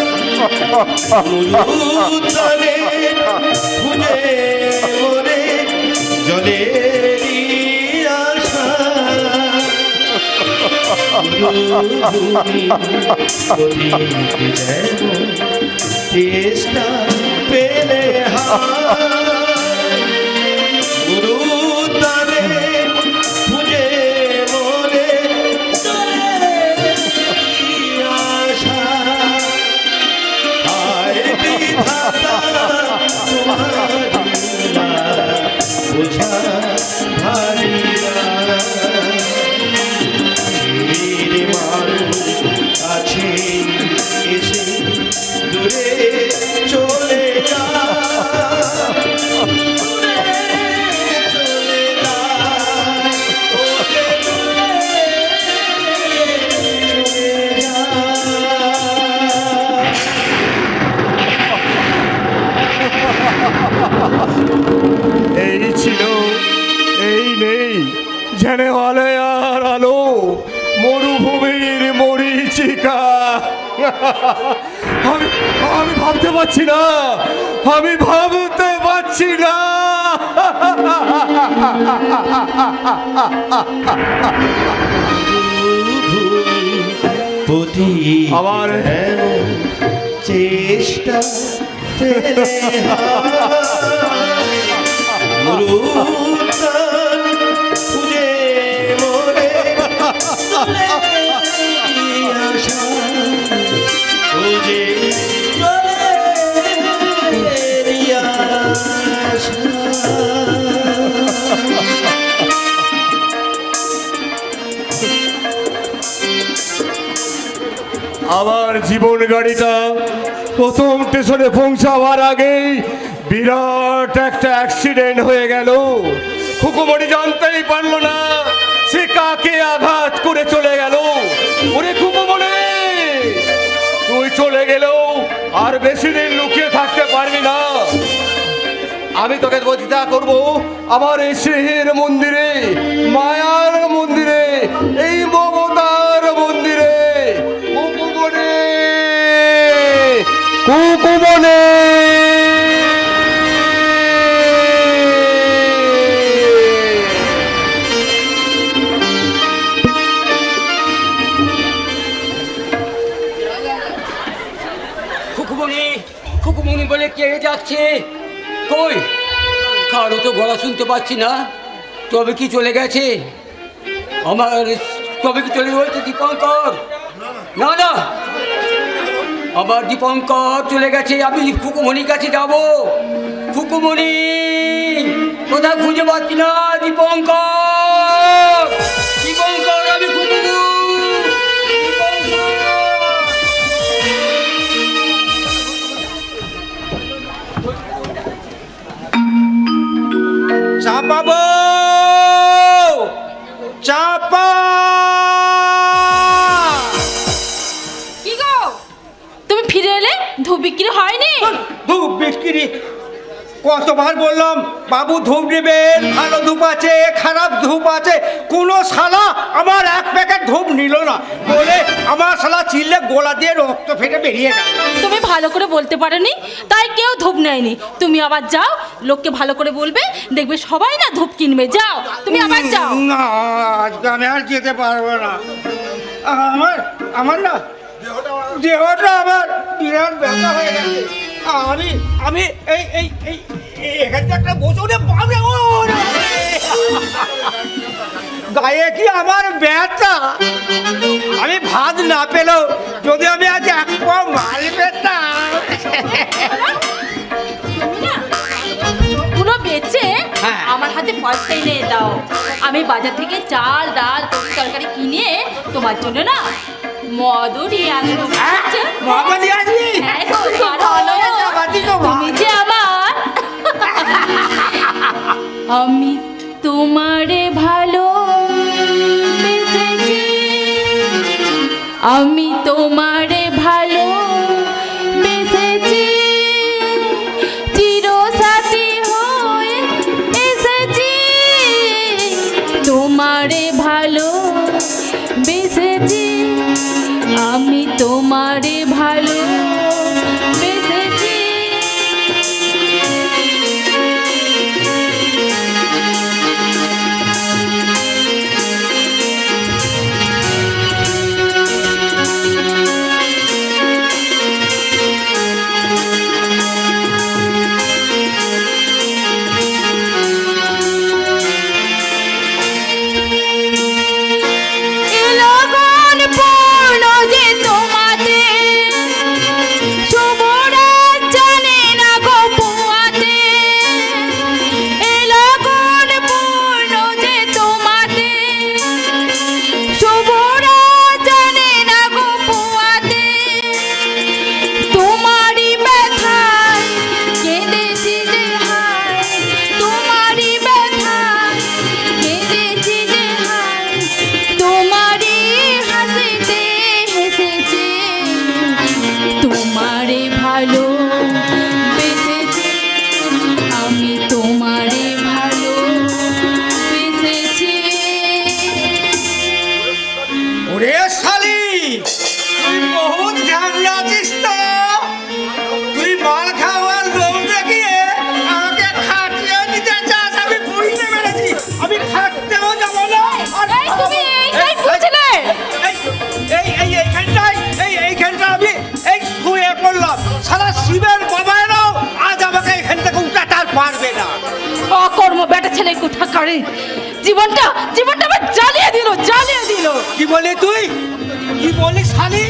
খুঁজে মরে জলেরই আশা চেষ্টা পেলে গুরুতারে খুঁজে মরে আশা। আয় বিধাতা তোমার বোঝা ভারী কাছে এসে দূরে চলে যা। এই ছিল এই নেই জেনে আলো আর আলো মরুভূমির মরীচিকা। আমি ভাবতে পারছি না, আমি ভাবতে পারছি না। আমার চেষ্টা খুঁজে মরে খুঁজে আমার জীবন গাড়িটা প্রথম স্টেশনে পৌঁছাবার আগেই বিরাট একটা অ্যাক্সিডেন্ট হয়ে গেল। খুকুমণি জানতেই পারলো না সে কাকে আঘাত করে চলে গেল। ওরে খুকুমণি, তুই চলে গেলেও আর বেশি দিন লুকিয়ে থাকতে পারবি না। আমি তোকে প্রতিষ্ঠা করবো আমার এই স্নেহের মন্দিরে, মায়ার মন্দিরে, এই মমতার মন্দিরে। খুকুমণি, খুকুমণি। খুকুমণি, খুকুমণি বলে কে যাচ্ছে? কই কারো তো গলা শুনতে পাচ্ছি না। তবে কি চলে গেছে আমার? তবে কি চলে গেছে দীপঙ্কর? না না, আমার দীপঙ্কর চলে গেছে। আমি খুকুমণির কাছে যাব। খুকুমণি কোথাও খুঁজে পাচ্ছি না। দীপঙ্কর, দীপঙ্কর, আমি খুকুমণি। চাপাবো, চাপা। কি গো, তুমি ফিরে এলে? ধূপ বিক্রি হয়নি? ধূপ বিক্রি কতবার বললাম বাবু ধূপ নেবেন, ভালো ধূপ আছে, খারাপ ধূপ আছে। কোনো শালা আমার এক প্যাকেট ধূপ নিল না বলে আমার শালা চিল্লে গোলা দিয়ে রক্ত ফেটে বেরিয়ে গেল। তুমি ভালো করে বলতে পারোনি, তাই কেউ ধূপ নেয়নি। তুমি আবার যাও, লোককে ভালো করে বলবে, দেখবে সবাই না ধূপ কিনবে। যাও, তুমি আবার যাও। না, আজকে আমি আর যেতে পারবো না। আমার আমার না দেহটা আমার বিরাট ব্যথা হয়ে গেছে। আমি এই এই এই এখান থেকে একটা বসে পাবে। ও গায়ে কি আমার ব্যথা। আমি ভাত না পেলেও যদি আমি আজ এক পা মাল পেতাম। পয়সাই নিয়ে দাও। আমি বাজার থেকে চাল ডাল তরকারি কিনে তোমার জন্য না মদও নিয়ে আসবো। মদও নিয়ে আসবি? হ্যাঁ গো, তুমি যে আমার আমি তোমারে ভালো বেসেছি, আমি তোমারে ভালো বেসেছি, চিরসাথী হয়ে এসেছি, তোমারে ভালো বেসেছি, আমি তোমারে ভালো বেসেছি। জীবনটা আমার জ্বালিয়ে দিল। কি বলি তুই? কি বলিস শালি?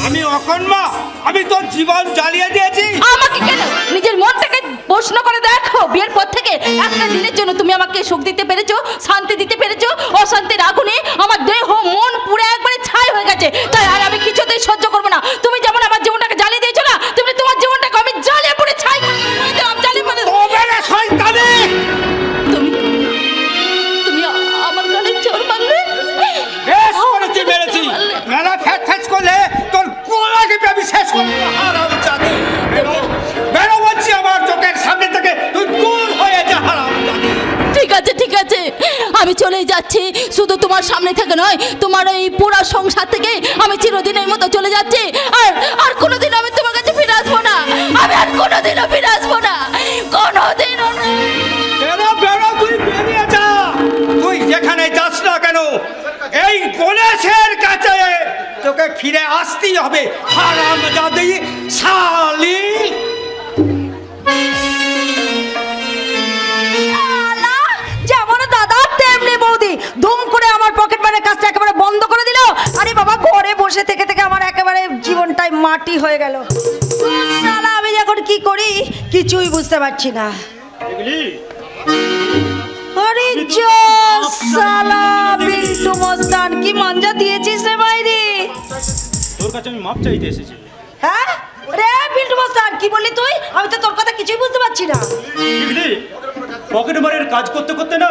আমি অকর্মা, আমি তোর জীবন জ্বালিয়ে দিয়েছি? আমাকে কেন? নিজের মনটাকে প্রশ্ন করে দেখো। বিয়ের পর থেকে একটা দিনের জন্য তুমি আমাকে সুখ দিতে পেরেছো, শান্তি দিতে পেরেছো। অশান্তির আগুনে আমার দেহ মন পুরো একবারে ছাই হয়ে গেছে। তাই আর আমি কিছুতেই সহ্য করবো না। তুমি যেমন আমার জীবনটাকে জ্বালিয়ে দিয়েছো না, তুমি তোমার জীবনটাকে আমি জ্বালিয়ে পুরো ছাই করে দিলাম। জ্বালিয়ে পুরো তুমি আমার গালে চোর মারলে। বেশ করেছি, মেরেছি। মেলা ফ্যাচ করলে তোর কোলাকে আমি শেষ করবো। হারামজাদা, বেরো বলছি আমার চোখের সামনে থেকে। তুই দূর হয়ে যা, হারামজাদা। ঠিক আছে, আমি চলেই যাচ্ছি। শুধু তোমার সামনে থেকে নয়, তোমার এই পুরো সংসার থেকে আমি চিরদিনের মতো চলে যাচ্ছি। আর কোনোদিন আমি তোমার কাছে ফিরে আসবো না। আমি আর কোনোদিনও ফিরে আসবো না, কোনোদিনও না। বেরো, তুই বেরিয়ে যা। তুই যেখানে যাস না কেন, এই গণেশের কাছে তোকে ফিরে আসতেই হবে। হারামজাদি শালি। যেমন দাদা তেমনি বৌদি ধুম করে আমার পকেট মারের কাজটা একেবারে বন্ধ করে দিল। আরে বাবা, ঘরে বসে থেকে থেকে আমার একেবারে জীবনটাই মাটি হয়ে গেল। শালা, আমি এখন কি করি কিছুই বুঝতে পারছি না। আরে শালা বিল্টু মস্তান, কি মাঞ্জা দিয়েছিস রে বাইরে। তোর কাছে আমি মাপ চাইতে এসেছি। হ্যাঁ রে বিল্টু মস্তান, কি বললি তুই? আমি তো তোর কথা কিছুই বুঝতে পারছি না। পকেট মারের কাজ করতে করতে না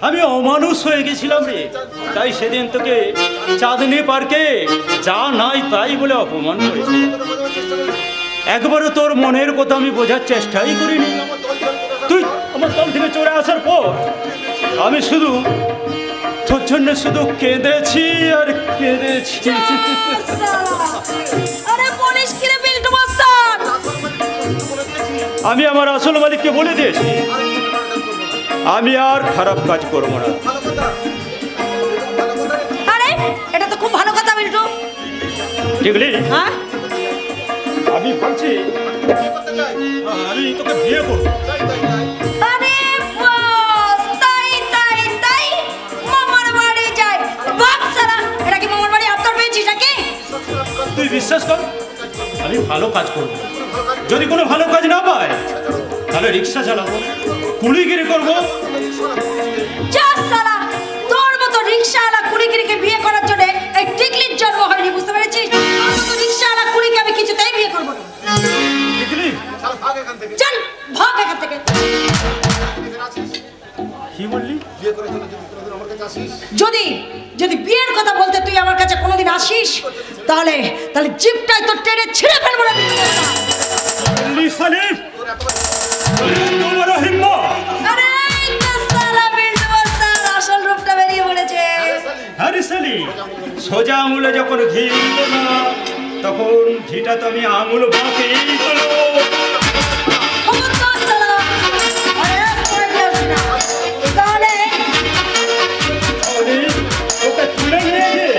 আমি অমানুষ হয়ে গেছিলাম রে। তাই সেদিন তোকে চাঁদনি পার্কে যা নাই তাই বলে অপমান করেছি। একবারও তোর মনের কথা আমি বোঝার চেষ্টাই করিনি। তুই আমার দল থেকে চলে আসার পর আমি শুধু তোর জন্য শুধু কেঁদেছি আর কেঁদেছি। আমি আমার আসল মালিককে বলে দিয়েছি আমি আর খারাপ কাজ করবো না। আরে এটা তো খুব ভালো কথা বিল্টু। ঠিকলি? হ্যাঁ, আমি ভাবছি আমি তোকে বিয়ে করব। আরে বাস, তাই তাই তাই মামার বাড়ি যাই। বাপ সারা, এটা কি মামার বাড়ি আপনার পেয়েছিস নাকি? তুই বিশ্বাস কর, আমি ভালো কাজ করব। যদি কোনো ভালো কাজ না পাই তাহলে রিক্সা চালাবো, কুড়িগিরি করবো? যা সালা, তোর মতো রিকশাওয়ালা কুড়িগিরিকে বিয়ে করার জন্য এই টিকলির জন্ম হয়নি, বুঝতে পেরেছিস? আমার মতো রিকশাওয়ালা কুড়িকে আমি কিছুতেই বিয়ে করবো না। টিকলি, চল ভাগ এখান থেকে। কি বললি? যদি যদি বিয়ের কথা বলতে তুই আমার কাছে কোনোদিন আসিস, তাহলে তাহলে জিপটাই তোর টেনে ছিঁড়ে ফেলবো না। সালিম, তোমার হিম্মত! আরে সালা বিল্ড মাস্টার, আসল রূপটা বেরিয়ে পড়েছে। আরে সালিম, সোজা আঙুলে যখন ঘি উঠলো না, তখন ঘিটা তো আমি আঙুল বাঁকেই তোলো। তাহলে ওকে তুলে নিয়ে গিয়ে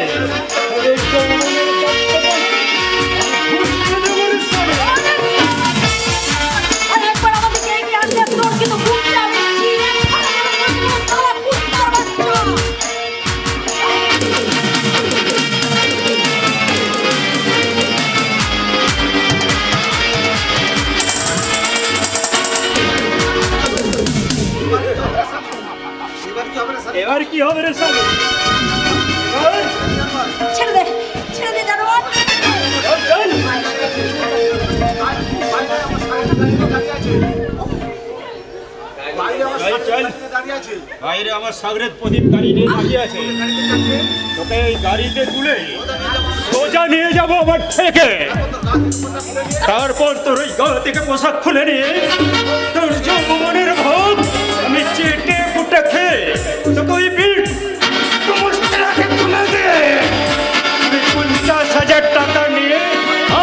একবার আমাদেরকে এগিয়ে আসলে তোর কিন্তু বুকটা আমি চিড়ে সালা কুত্তার বাচ্চা। এবার কি হবে রে সালিম? ছেড়ে দে জানোয়ার। বাইরে আমার সাগরের প্রদীপ গাড়ি নিয়ে দাঁড়িয়ে আছে, তোকে এই গাড়িতে তুলে সোজা নিয়ে যাবো আমার থেকে। তারপর তোর ওই গা থেকে পোশাক খুলে নিয়ে তোর যৌবনের ভোগ আমি চেটে পুটে খেয়ে তোকে ওই বিল তুলে দে। আমি 50,000 টাকা নিয়ে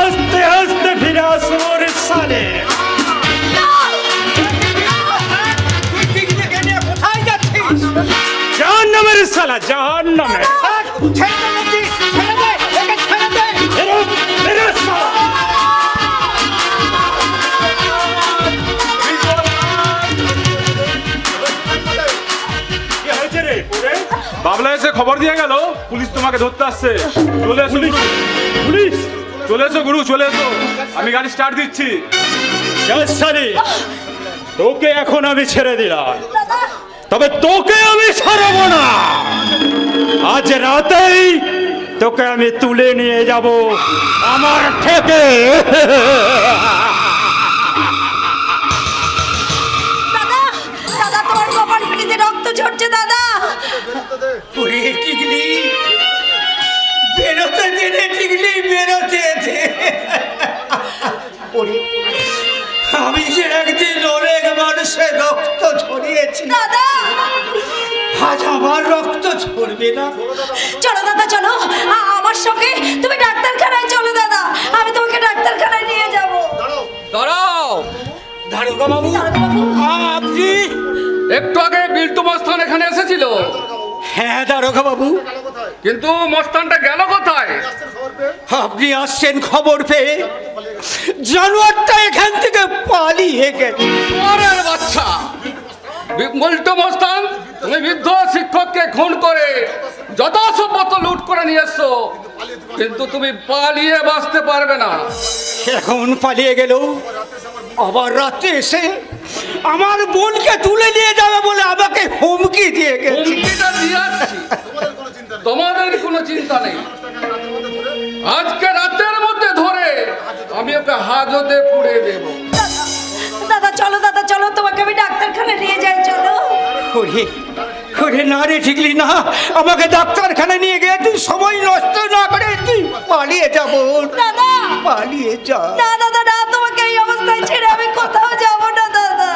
আস্তে আস্তে ফিরে আসবো রে সালে। জাহান্নামে রে সালা, জাহান্নামে। বাবলা এসে খবর দিয়ে গেল পুলিশ তোমাকে ধরতে আসছে। চলে এসো গুরু। পুলিশ? চলে এসো গুরু, চলে এসো, আমি গাড়ি স্টার্ট দিচ্ছি। তোকে এখন আমি ছেড়ে দিলাম, তবে তোকে আমি ছাড়বো না। আজ রাতেই তোকে আমি তুলে নিয়ে যাব আমার থেকে। দাদা দাদা, তোমার কপাল ফেটেছে, রক্ত ঝরছে দাদা। ওরে টিকলি, বেরোতে দে রে টিকলি, বেরোতে দে। ওরে, আমি যে একদিন অনেক মানুষের রক্ত ঝরিয়েছি দাদা, আজ আমার রক্ত ঝরবে না। চলো দাদা চলো, আমার সঙ্গে তুমি ডাক্তারখানায় চলো দাদা, আমি তোমাকে ডাক্তারখানায় নিয়ে যাব। দাঁড়াও দারোগা বাবু, আপনি? একটু আগে বিল্টু মস্তান এখানে এসেছিল। হ্যাঁ দারোগা বাবু। কিন্তু মস্তানটা গেল কোথায়? আপনি আসছেন খবর পেয়ে, জানোয়ারটা এখান থেকে পালিয়ে গেছে। পরের বাচ্চা বিল্টু মস্তান, তুমি বৃদ্ধ শিক্ষককে খুন করে যত সম্পত্ত লুট করে নিয়ে এসছো, কিন্তু তুমি পালিয়ে বাঁচতে পারবে না। এখন পালিয়ে গেল, আবার রাতে এসে আমার বোনকে তুলে নিয়ে যাবে বলে আমাকে হুমকি দিয়ে গেছে। হুমকিটা দিয়ে আসছি, তোমাদের কোনো চিন্তা নেই। আজকে রাতের মধ্যে ধরে আমি ওকে হাজতে পুড়ে দেব। দাদা চলো দাদা চলো, তোমাকে আমি ডাক্তারখানায় নিয়ে যাই, চলো। ওরে ওরে, না রে ঠিকলি না, আমাকে ডাক্তারখানায় নিয়ে গিয়ে তুই সময় নষ্ট না করে তুই পালিয়ে যাব। দাদা পালিয়ে যা। না দাদা না, তোমাকে এই অবস্থায় ছেড়ে আমি কোথাও যাব না দাদা।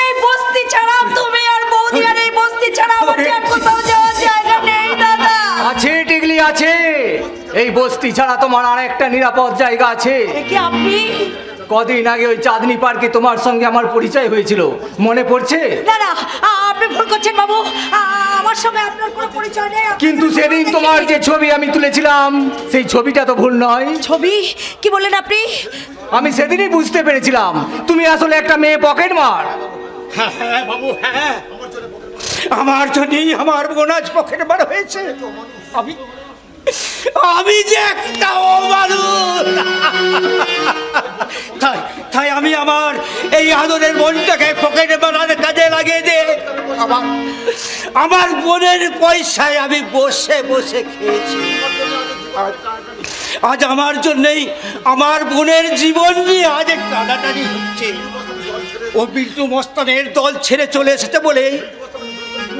এই বস্তি ছাড়া তুমি আর বৌদি আর এই বস্তি ছাড়া আমার আর কোথাও যাওয়ার জায়গা নেই দাদা। আছে টিকলি আছে, এই বস্তি ছাড়া তোমার আর একটা নিরাপদ জায়গা আছে। কি আপনি? কদিন আগে ওই চাঁদনি পার্কে তোমার সঙ্গে আমার পরিচয় হয়েছিল, মনে পড়ছে? না না, আপনি ভুল করছেন বাবু, আমার সঙ্গে আপনার কোনো পরিচয় নেই। কিন্তু সেদিন তোমার যে ছবি আমি তুলেছিলাম, সেই ছবিটা তো ভুল নয়। ছবি? কি বললেন আপনি? আমি সেদিনই বুঝতে পেরেছিলাম তুমি আসলে একটা মেয়ে পকেট মার। হ্যাঁ বাবু, হ্যাঁ, আমার জন্যই আমার বোন আজ পকেট মার হয়েছে। আমি যে একটা অমানুষ। তাই তাই আমি আমার এই আদরের মনটাকে পকেটে বানানোর কাজে লাগিয়ে দে। আমার বোনের পয়সায় আমি বসে বসে খেয়েছি। আজ আমার জন্যই আমার বোনের জীবন নিয়ে আজ টানাটানি হচ্ছে। ও বিল্টু মস্তানের দল ছেড়ে চলে এসেছে বলে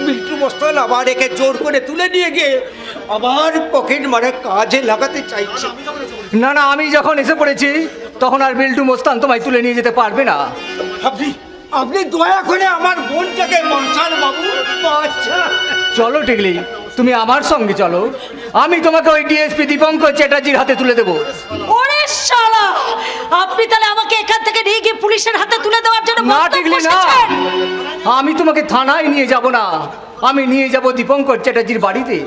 বিল্টু মস্তান আবার একে জোর করে তুলে নিয়ে গিয়ে আবার পকেট মারে কাজে লাগাতে চাইছে। না না, আমি যখন এসে পড়েছি তখন আর বিল্টু মস্তান তোমায় তুলে নিয়ে যেতে পারবে না। আপনি দয়া করে আমার বোনটাকে বাঁচান বাবু, বাঁচান। চলো টিকলি, তুমি আমার সঙ্গে চলো, আমি তোমাকে ওই ডিএসপি দীপঙ্কর চ্যাটার্জির হাতে তুলে দেবো। ওরে শালা, আপনি তাহলে আমাকে এখান থেকে নিয়ে গিয়ে পুলিশের হাতে তুলে দেওয়ার জন্য না টিকলি না, আমি তোমাকে থানায় নিয়ে যাব না, আমি নিয়ে যাব দীপঙ্কর চ্যাটার্জির বাড়িতে।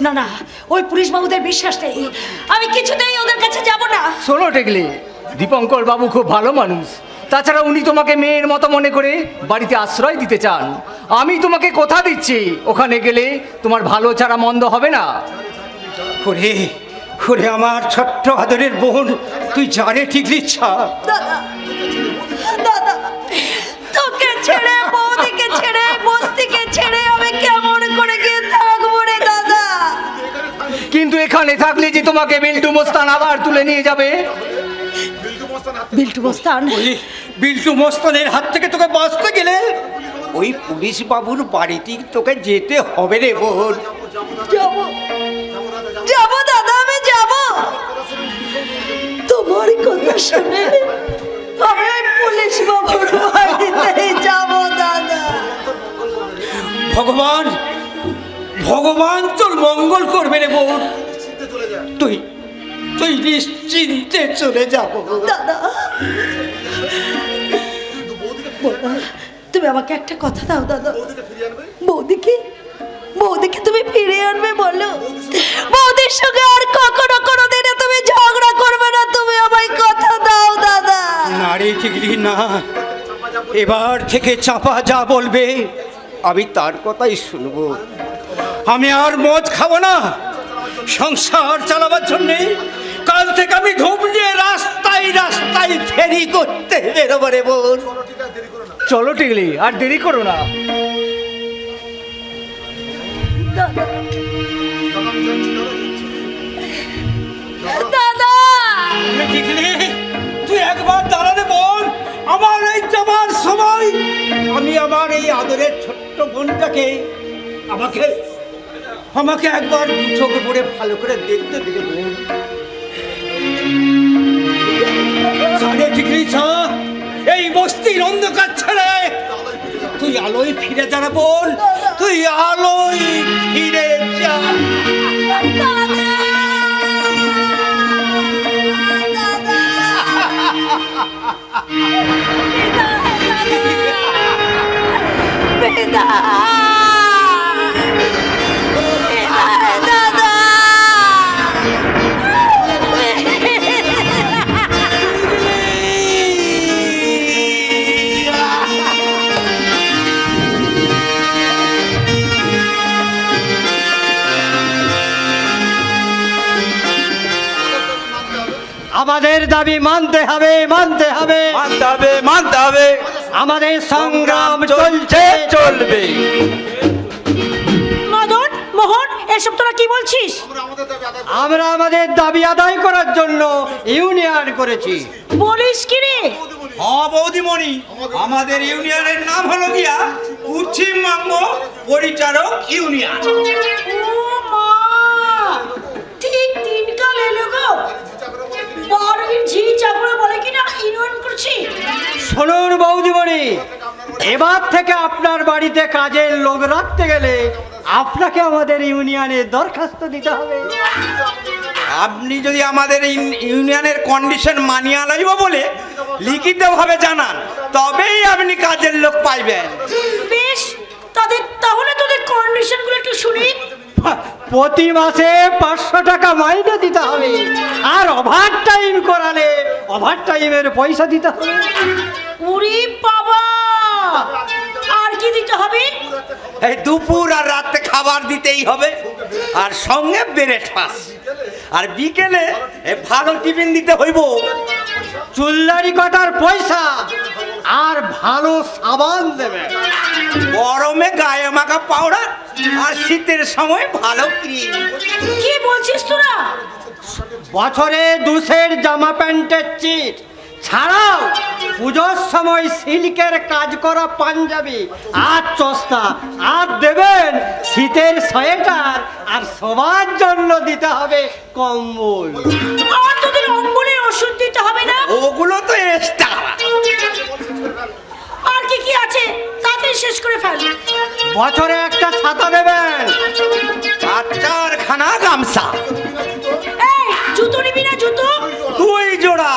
না না, ওই পুলিশ বাবুদের বিশ্বাস নেই, আমি কিছুতেই ওদের কাছে যাব না। শোনো টেকলি, দীপঙ্কর বাবু খুব ভালো মানুষ, তাছাড়া উনি তোমাকে মেয়ের মতো মনে করে বাড়িতে আশ্রয় দিতে চান। আমি তোমাকে কথা দিচ্ছি, ওখানে গেলে তোমার ভালো ছাড়া মন্দ হবে না। ওরে ওরে আমার ছোট্ট আদরের বোন, তুই জানে ঠিকলি ছা। দাদা দাদা, তোকে ছেড়ে, বৌদিকে ছেড়ে, বস্তিকে ছেড়ে আমি কেমন করে গিয়ে থাকবো রে দাদা। কিন্তু এখানে থাকলে যে তোমাকে বিল্টু মস্তান আবার তুলে নিয়ে যাবে। বিল্টু মস্তান, বিল্টু মস্তানের হাত থেকে তোকে বাঁচতে গেলে ওই পুলিশ বাবুর বাড়িতে তোকে যেতে হবে রে বোন। যাবো যাবো দাদা, আমি যাবো। তোমার কথা শুনে আমি পুলিশ বাবুর বাড়িতে যাবো দাদা। ভগবান ভগবান তোর মঙ্গল করবে রে বোন, তুই তুই নিশ্চিন্তে চলে যাবো। দাদা, তুমি আমাকে একটা কথা দাও দাদা। বৌদিকে বৌদিকে তুমি ফিরিয়ে আনবে বলো। বৌদির সঙ্গে আর কখনো কোনোদিনে তুমি ঝগড়া করবে না, তুমি আমায় কথা দাও দাদা। না রে চিগলি না, এবার থেকে চাপা যা বলবে আমি তার কথাই শুনবো। আমি আর মদ খাবো না, সংসার চালাবার জন্যে কাল থেকে আমি ধূপ নিয়ে রাস্তায় রাস্তায় ফেরি করতে বেরোবো রে বোন। চলো টিকলি, আর দেরি করো না। দাদা তুই একবার দাঁড়ালে বোন, আমার এই যাবার সময় আমি আমার এই আদরের ছোট্ট বোনটাকে আমাকে আমাকে একবার দু চোখ পড়ে ভালো করে দেখতে দিলে বোন। জানে ঠিকই ছা, এই বস্তির অন্ধকার ছেড়ে তুই আলোয় ফিরে যা রে বোন, তুই আলোয় ফিরে যা। আমাদের দাবি মানতে হবে, মানতে হবে, মানতে হবে, মানতে হবে। আমাদের সংগ্রাম চলছে, চলবে। মদন, মোহন, এসব তোরা কি বলছিস? আমরা আমাদের দাবি আদায় করার জন্য ইউনিয়ন করেছি। বলিস কি রে? হ্যাঁ বৌদিমণি, আমাদের ইউনিয়নের নাম হলো গিয়া পশ্চিমবঙ্গ পরিচারক ইউনিয়ন। ও মা, ঠিক দিনকাল এলো গো। বাড়ির ঝি চাপড়ে বলে কিনা ইউনিয়ন করছি। শুনুন বৌদিমণি, এবার থেকে আপনার বাড়িতে কাজের লোক রাখতে গেলে আপনাকে আমাদের ইউনিয়নে দরখাস্ত দিতে হবে। আপনি যদি আমাদের ইউনিয়নের কন্ডিশন মানিয়ে লইব বলে লিখিতভাবে জানান, তবেই আপনি কাজের লোক পাইবেন। বেশ, তাহলে তোদের কন্ডিশনগুলো একটু শুনি। প্রতি মাসে 500 টাকা মাইনে দিতে হবে, আর ওভার টাইম করালে ওভার টাইমের পয়সা দিতে হবে। ওরে বাবা, আর কি দিতে হবে? এই দুপুর আর রাতে খাবার দিতেই হবে। আর সঙ্গে ব্রেকফাস্ট, আর বিকেলে ভালো টিফিন দিতে হইব। চুলদারি কাটার পয়সা আর ভালো সাবান দেবে। গরমে গায়ে মাখা পাউডার আর শীতের সময় ভালো ক্রিম। কি বলছিস তোরা? বছরে 2 সেট জামা প্যান্টের চিট ছাড়াও পুজোর সময় সিল্কের কাজ করা পাঞ্জাবি আর চস্তা, আর দেবেন শীতের সোয়েটার, আর সবার জন্য দিতে হবে কম্বল। আর তোদের অম্বলের ওষুধ দিতে হবে না? ওগুলো তো এক্সট্রা। আর কি কি আছে তাড়াতাড়ি শেষ করে ফেল। বছরে একটা ছাতা দেবেন, আর 4খানা গামছা। এই জুতো নিবি না? জুতো 2 জোড়া।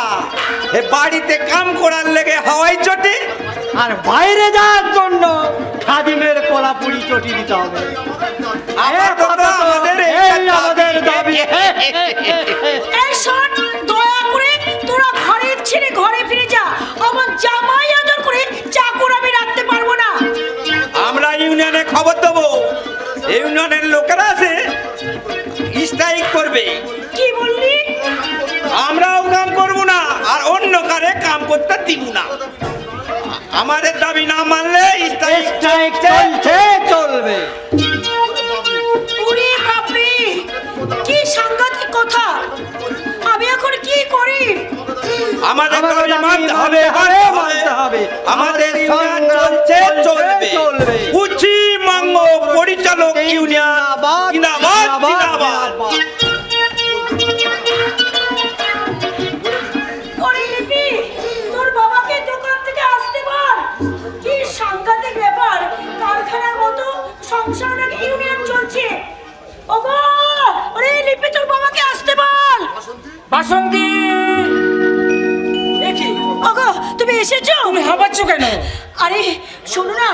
বাড়িতে কাম করার লেগে হাওয়াই চটি, আর বাইরে যাওয়ার জন্য খাদিমের কোলাপুরি চটি দিতে হবে। আমাদের দাবি। এই শোন, দয়া করে তোরা ঘরের ছেড়ে ঘরে ফিরে যা। আমার জামাই আদর করে চাকর আমি রাখতে পারবো না। আমরা ইউনিয়নে খবর দেবো, ইউনিয়নের লোকেরা আছে স্ট্রাইক করবে। কি বললি? আমরাও কাম করবো না, আর অন্য কারে কাম করতে দিব না। আমাদের দাবি না মানলে স্ট্রাইক চলবে। ওরে বাপরে, কি সাংঘাতিক কথা! আমি এখন কি করি? আমাদের দাবি মানতে হবে, আমাদের ইউনিয়ন চলবে। উচি মাঙ্গ পরিচালক ইউনিয়ন জিন্দাবাদ, জিন্দাবাদ। ওরে লিপি, তোর বাবাকে দোকান থেকে আসতে বল। কি সাংঘাতিক ব্যাপার! কারখানার মতো সংসার নাকি ইউনিয়ন চলছে। ওগো, ওরে লিপি, তোর বাবাকে আসতে বল। বাসন্তী, এ কি? ওগো, তুমি এসেছো? তুমি হাঁপাচ্ছ কেন? আরে শোনো না,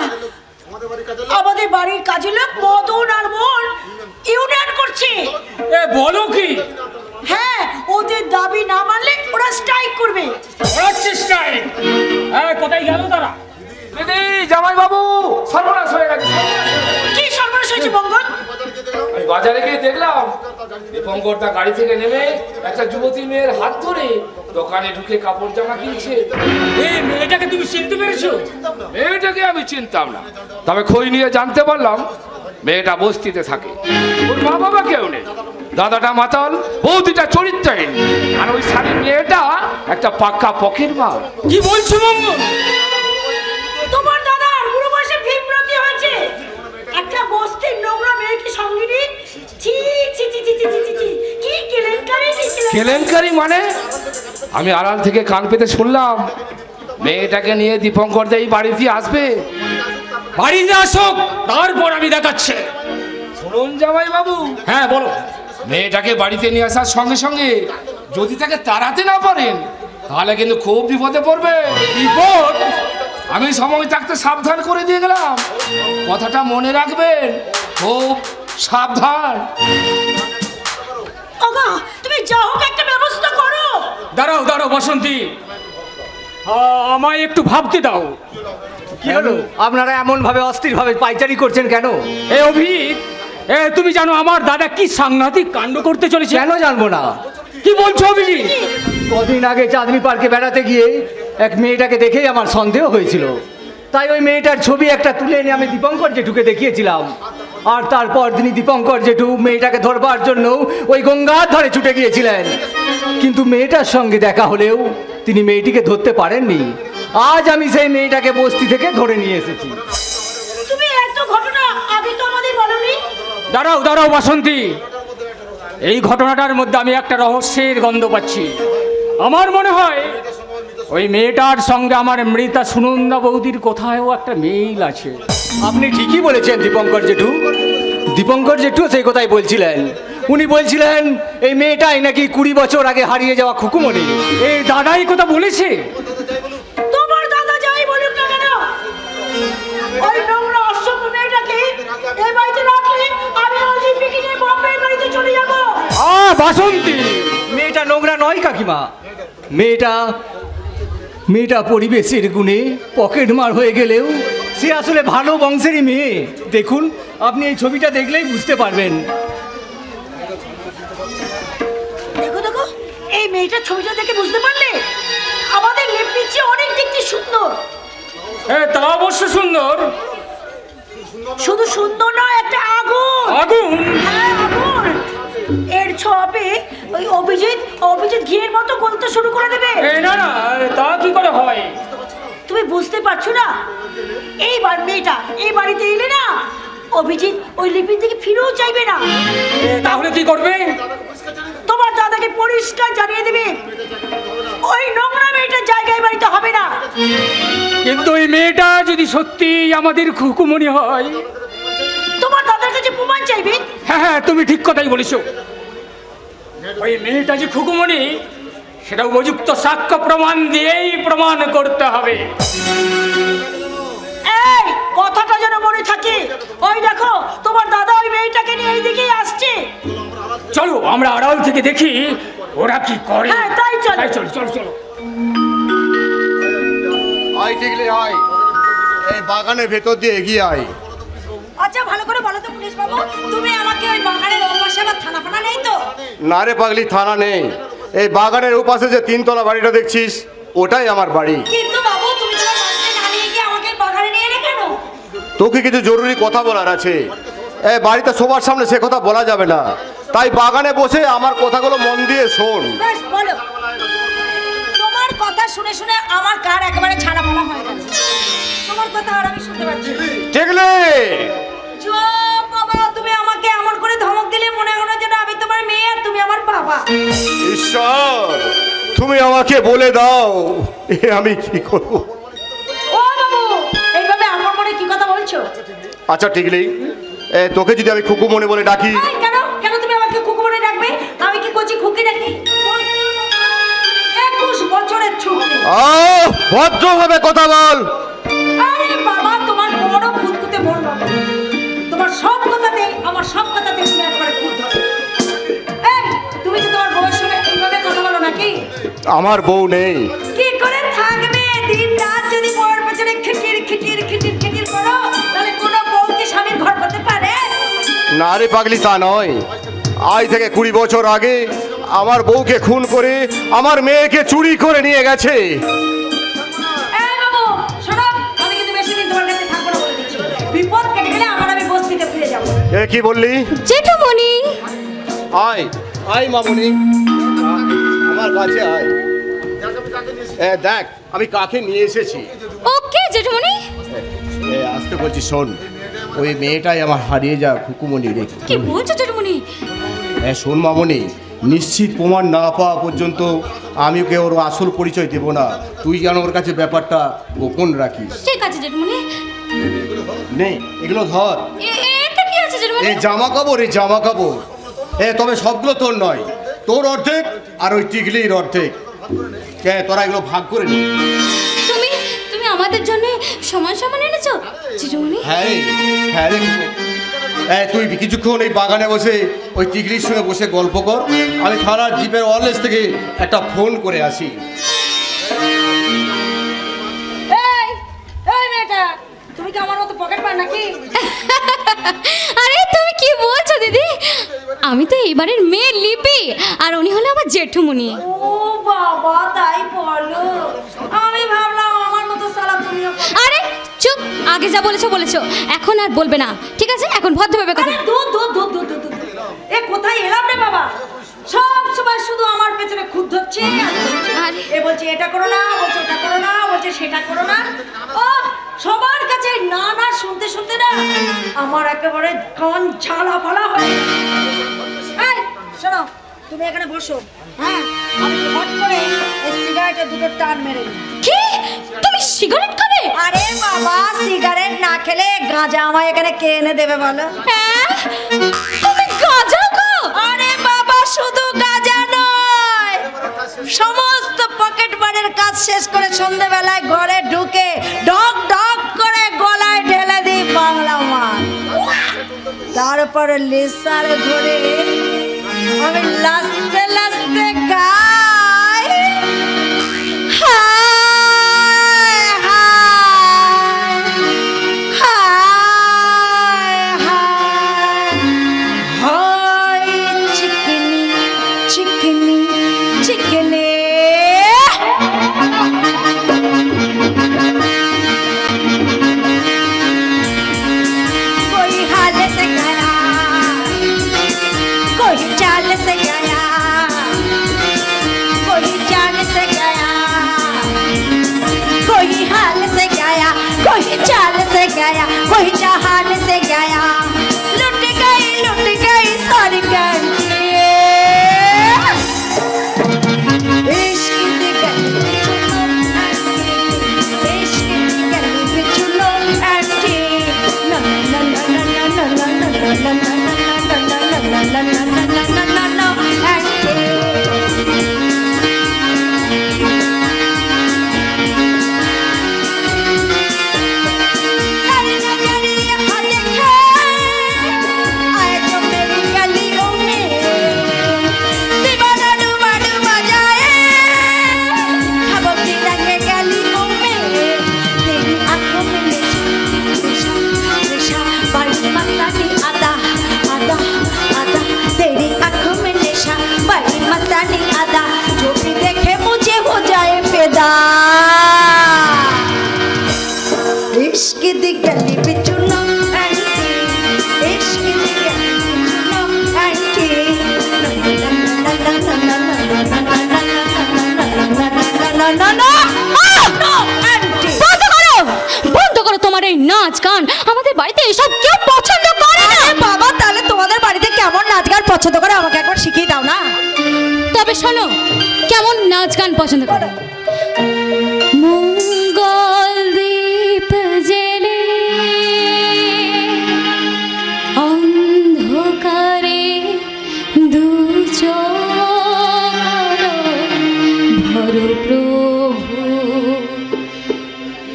আমাদের বাড়ির কাজের লোক মদন আর মন ইউনিয়ন করছে। এ বলো কি? হ্যাঁ, ওদের দাবি না মানলে ওরা স্ট্রাইক করবে। স্ট্রাইক? কোথায় গেল তারা? দিদি, জামাই বাবু, সর্বনাশ হয়ে গেছে। কি সর্বনাশ হয়েছে মঙ্গল? আমি বাজারে গিয়ে দেখলাম দীপঙ্করটা গাড়ি থেকে নেমে একটা যুবতী মেয়ের হাত ধরে দোকানে ঢুকে কাপড় জামা কিনছে। এই মেয়েটাকে তুমি চিনতে পেরেছো? মেয়েটাকে আমি চিনতাম না, তবে খোঁজ নিয়ে জানতে পারলাম মেয়েটা বস্তিতে থাকে। ওর মা বাবা কেউ নেই, দাদাটা মাতাল, বৌদিটা চরিত্রহীন, আর ওই শাড়ির মেয়েটা একটা পাক্কা পকেট মার। কি বলছো মঙ্গল? তোমার দাদা আর বুড়ো বয়সে বিভ্রান্তি হয়েছে। একটা বস্তির নোংরা মেয়েকে সঙ্গে নিয়ে ছি ছি ছি ছি ছি ছি ছি, কি কেলেঙ্কারি! কেলেঙ্কারি মানে? আমি আড়াল থেকে কান পেতে শুনলাম মেয়েটাকে নিয়ে দীপঙ্কর এই বাড়িতে আসবে। বাড়িতে আসুক, তারপর আমি দেখাচ্ছি। শুনুন জামাই বাবু। হ্যাঁ বলো। মেয়েটাকে বাড়িতে নিয়ে আসার সঙ্গে সঙ্গে যদি তাকে তাড়াতে না পারেন তাহলে কিন্তু খুব বিপদে পড়বে। বিপদ? আমি সময় থাকতে সাবধান করে দিয়ে গেলাম, কথাটা মনে রাখবেন, খুব সাবধান। ওগো, তুমি যা হোক একটা ব্যবস্থা করো। দাঁড়াও দাঁড়াও বাসন্তী, আমায় একটু ভাবতে দাও। কি হলো? আপনারা এমন ভাবে অস্থির ভাবে পাইচারি করছেন কেন? এ অভিক, তুমি জানো আমার দাদা কি সাংঘাতিক কাণ্ড করতে চলেছে? কেন জানবো না? কি বলছো অভিজিৎ? কদিন আগে চাঁদনী পার্কে বেড়াতে গিয়ে এক মেয়েটাকে দেখেই আমার সন্দেহ হয়েছিল, তাই ওই মেয়েটার ছবি একটা তুলে এনে আমি দীপঙ্কর জেঠুকে দেখিয়েছিলাম। আর তারপর তিনি দীপঙ্কর জেঠু মেয়েটাকে ধরবার জন্য ওই গঙ্গার ধারে ছুটে গিয়েছিলেন, কিন্তু মেয়েটার সঙ্গে দেখা হলেও তিনি মেয়েটিকে ধরতে পারেননি। আজ আমি সেই মেয়েটাকে বস্তি থেকে ধরে নিয়ে এসেছি। তুমি এত ঘটনা আগে তো আমাদের বলনি। দাঁড়াও দাঁড়াও বাসন্তী, এই ঘটনাটার মধ্যে আমি একটা রহস্যের গন্ধ পাচ্ছি। আমার মনে হয় ওই মেয়েটার সঙ্গে আমার মৃতা সুনন্দা বৌদির কোথাও একটা মিল আছে। আপনি ঠিকই বলেছেন দীপঙ্কর জেঠু। দীপঙ্কর জেঠু সেই কথাই বলছিলেন। উনি বলছিলেন এই মেয়েটাই নাকি 20 বছর আগে হারিয়ে যাওয়া খুকুমণি। এই দাদাই কথা বলেছে? তোমার দাদা যাই বলুক না কেন, ওই নোংরা অসভ্য মেয়েটাকে এই বাড়িতে রাখলে আমি অলিম্পিকে নিয়ে বম্বের বাড়িতে চলে যাব। বাসন্তী, মেয়েটা নোংরা নয় কাকিমা, মেয়েটা পরিবেশের গুণে পকেট মার হয়ে গেলেও সে আসলে ভালো বংশেরই মেয়ে। দেখুন, আপনি এই ছবিটা দেখলেই বুঝতে পারবেন। দেখো দেখো, এই মেয়েটার ছবিটা দেখে বুঝতে পারলে আমাদের লিপির চেয়ে অনেক দেখতে সুন্দর। হ্যাঁ, তা অবশ্য সুন্দর। শুধু সুন্দর নয়, একটা আগুন। আগুন? হ্যাঁ, আগুন। এর ছোঁয়াবে ওই অভিজিৎ ঘিয়ের মতো গলতে শুরু করে দেবে। না না, তা কি করে হয়? তুমি বুঝতে পারছো না? এইবার মেয়েটা এই বাড়িতে এলে না, অভিজিৎ ওই লিপির দিকে ফিরেও চাইবে না। তাহলে কি করবে? তোমার দাদাকে পরিষ্কার জানিয়ে দেবে ওই নোংরা মেয়েটার জায়গায় বাড়িতে হবে না। কিন্তু ওই মেয়েটা যদি সত্যি আমাদের খুকুমনি হয়? তোমার দাদার কাছে প্রমাণ চাইবে। হ্যাঁ হ্যাঁ, তুমি ঠিক কথাই বলেছো। ওই মেয়েটা যে খুকুমনি, সেটা উপযুক্ত সাক্ষ্য প্রমাণ দিয়েই প্রমাণ করতে হবে। এই কথাটা যেন মনে থাকে। ওই দেখো, তোমার দাদা ওই মেয়েটাকে নিয়ে এই দিকেই আসছে। চলো আমরা আড়াল থেকে দেখি ওরা কি করে। হ্যাঁ, তাই চলো। চলো চলো চলো। আয় টিকলি আয়, এই বাগানের ভেতর দিয়ে এগিয়ে আয়। আচ্ছা, ভালো করে বলো তো পুলিশ বাবু, তুমি আমাকে ওই বাগানের ওপাশে আবার থানা ফানা নেই তো? না রে পাগলি, থানা নেই। এই বাগানের ওপাশে যে 3 তলা বাড়িটা দেখছিস, ওটাই আমার বাড়ি। কিন্তু বাবু, তুমি তোমার বাড়িতে না নিয়ে গিয়ে আমাকে বাগানে নিয়ে এলে কেন? তোকে কিছু জরুরি কথা বলার আছে। এই বাড়িতে সবার সামনে সে কথা বলা যাবে না, তাই বাগানে বসে আমার কথাগুলো মন দিয়ে শোন। বেশ, বলো। তোমার কথা শুনে শুনে আমার কার একেবারে ছানা ফানা হয়ে গেল। তোমার কথা আর আমি শুনতে পাচ্ছি না। টিকলি, বাবা, তুমি আমাকে এমন করে ধমক দিলে মনে হলো যেন আমি তোমার মেয়ে আর তুমি আমার বাবা। ঈশ্বর, তুমি আমাকে বলে দাও আমি কি করব। ও বাবু, এইভাবে আমার মনে কি কথা বলছো? আচ্ছা টিকলি, তোকে যদি আমি খুকু মনে বলে ডাকি? কেন কেন তুমি আমাকে খুকু বলে ডাকবে? আমি কি কচি খুকি নাকি? 21 বছরের ছুটি। ভদ্রভাবে কথা বল। আরে বাবা, তোমার বড় খুঁতখুঁতে মন বাবা। তোমার সব কথাতে, আমার সব কথাতে তুমি একবারে খুঁত ধরো। এই, তুমি কি তোমার বউয়ের সঙ্গে এইভাবে কথা বলো নাকি? আমার বউ নেই। কি করে থাকবে? দিন রাত যদি বউয়ের পেছনে খিটির করো, তাহলে কোনো বউ কি স্বামীর ঘর করতে পারে? না রে পাগলি, তা নয়। আজ থেকে 20 বছর আগে আমার বউকে খুন করে আমার মেয়েকে চুরি করে নিয়ে গেছে। বিপদ কেটে গেলে আমার আমি বস্তিতে ফিরে যাব। এ কি বললি? জেঠুমনি, আয় আয় মামুনি, আমার কাছে আয়। দেখ আমি কাকে নিয়ে এসেছি। ওকে জেঠুমনি। আসতে বলছি, শোন। ওই মেয়েটাই আমার হারিয়ে যা খুকুমনি রে। কি বলছো জেঠুমনি? শোন মামুনি, নিশ্চিত প্রমাণ না পাওয়া পর্যন্ত আমি ওকে ওর আসল পরিচয় দেব না। তুই যেন ওর কাছে ব্যাপারটা গোপন রাখিস। ঠিক আছে জেঠুমনি। নে, এগুলো ধর। এটা কি আছে জেঠুমনি? এই জামা কাপড়, এই জামা কাপড়। তবে সবগুলো তোর নয়, তোর অর্ধেক আর ওই টিকলির অর্ধেক। তোরা এগুলো ভাগ করে নি। তুমি আমাদের জন্য সমান সমান এনেছো জেঠুমনি? হ্যাঁ হ্যাঁ রে। তুই কিছুক্ষণ এই বাগানে বসে ওই টিকলির সঙ্গে বসে গল্প কর। আমি থানার জিপের ওয়ারলেস থেকে একটা ফোন করে আসি। এই মেয়েটা, তুমি কি আমার মতো পকেট মার নাকি? আরে তুমি কি বলছো দিদি? আমি তো এইবারের মেয়ে লিপি, আর উনি হলো আমার জেঠুমনি। ও বাবা, তাই বলো? আমি ভাবলাম আমার মতো সালা তুমিও। আরে চুপ, আগে যা বলেছো এখন আর বলবে না, ঠিক আছে? এখন ভদ্রভাবে কথা। এ কোথায় এলাম রে বাবা? সব সময় শুধু আমার পেছনে খুদ ধরছে। এ বলছে এটা করো না, বলছে ওটা করো না, বলছে সেটা করো না। ও সবার কাছে না না শুনতে শুনতে না আমার একেবারে কান ঝালা ফালা হয়ে গেছে। এই শোনো, তুমি এখানে বসো। হ্যাঁ, আমি হট করে এই সিগারেটের দুটো টান মেরে দিই। কি? তুমি সিগারেট খাবে? আরে বাবা, সিগারেট না খেলে গাঁজা আমায় এখানে কে এনে দেবে বলো? হ্যাঁ, তুমি গাঁজা খাও? আরে বাবা, শুধু গাঁজা নয়, সমস্ত পকেট মারের কাজ শেষ করে সন্ধ্যেবেলায় ঘরে ঢুকে ঢক ঢক করে গলায় ঢেলে দিই বাংলা মাল। তারপরে লিসার ঘরে আমি লাস্তে লাস্তে গাই, হায় হায় হায় হায়, হয় চিকনি इश्क दी गली बिच ना एंटी, इश्क दी गली बिच ना एंटी, বন্ধ করো তোমার এই নাচ গান। আমাদের বাড়িতে এসব কেউ পছন্দ করে না। বাবা তাহলে তোমাদের বাড়িতে কেমন নাচ গান পছন্দ করে আমাকে একবার শিখিয়ে দাও না। তবে শোনো কেমন নাচ গান পছন্দ করে। মঙ্গল দীপ জেলে অন্ধকারে দু চোখ ভর প্রভু,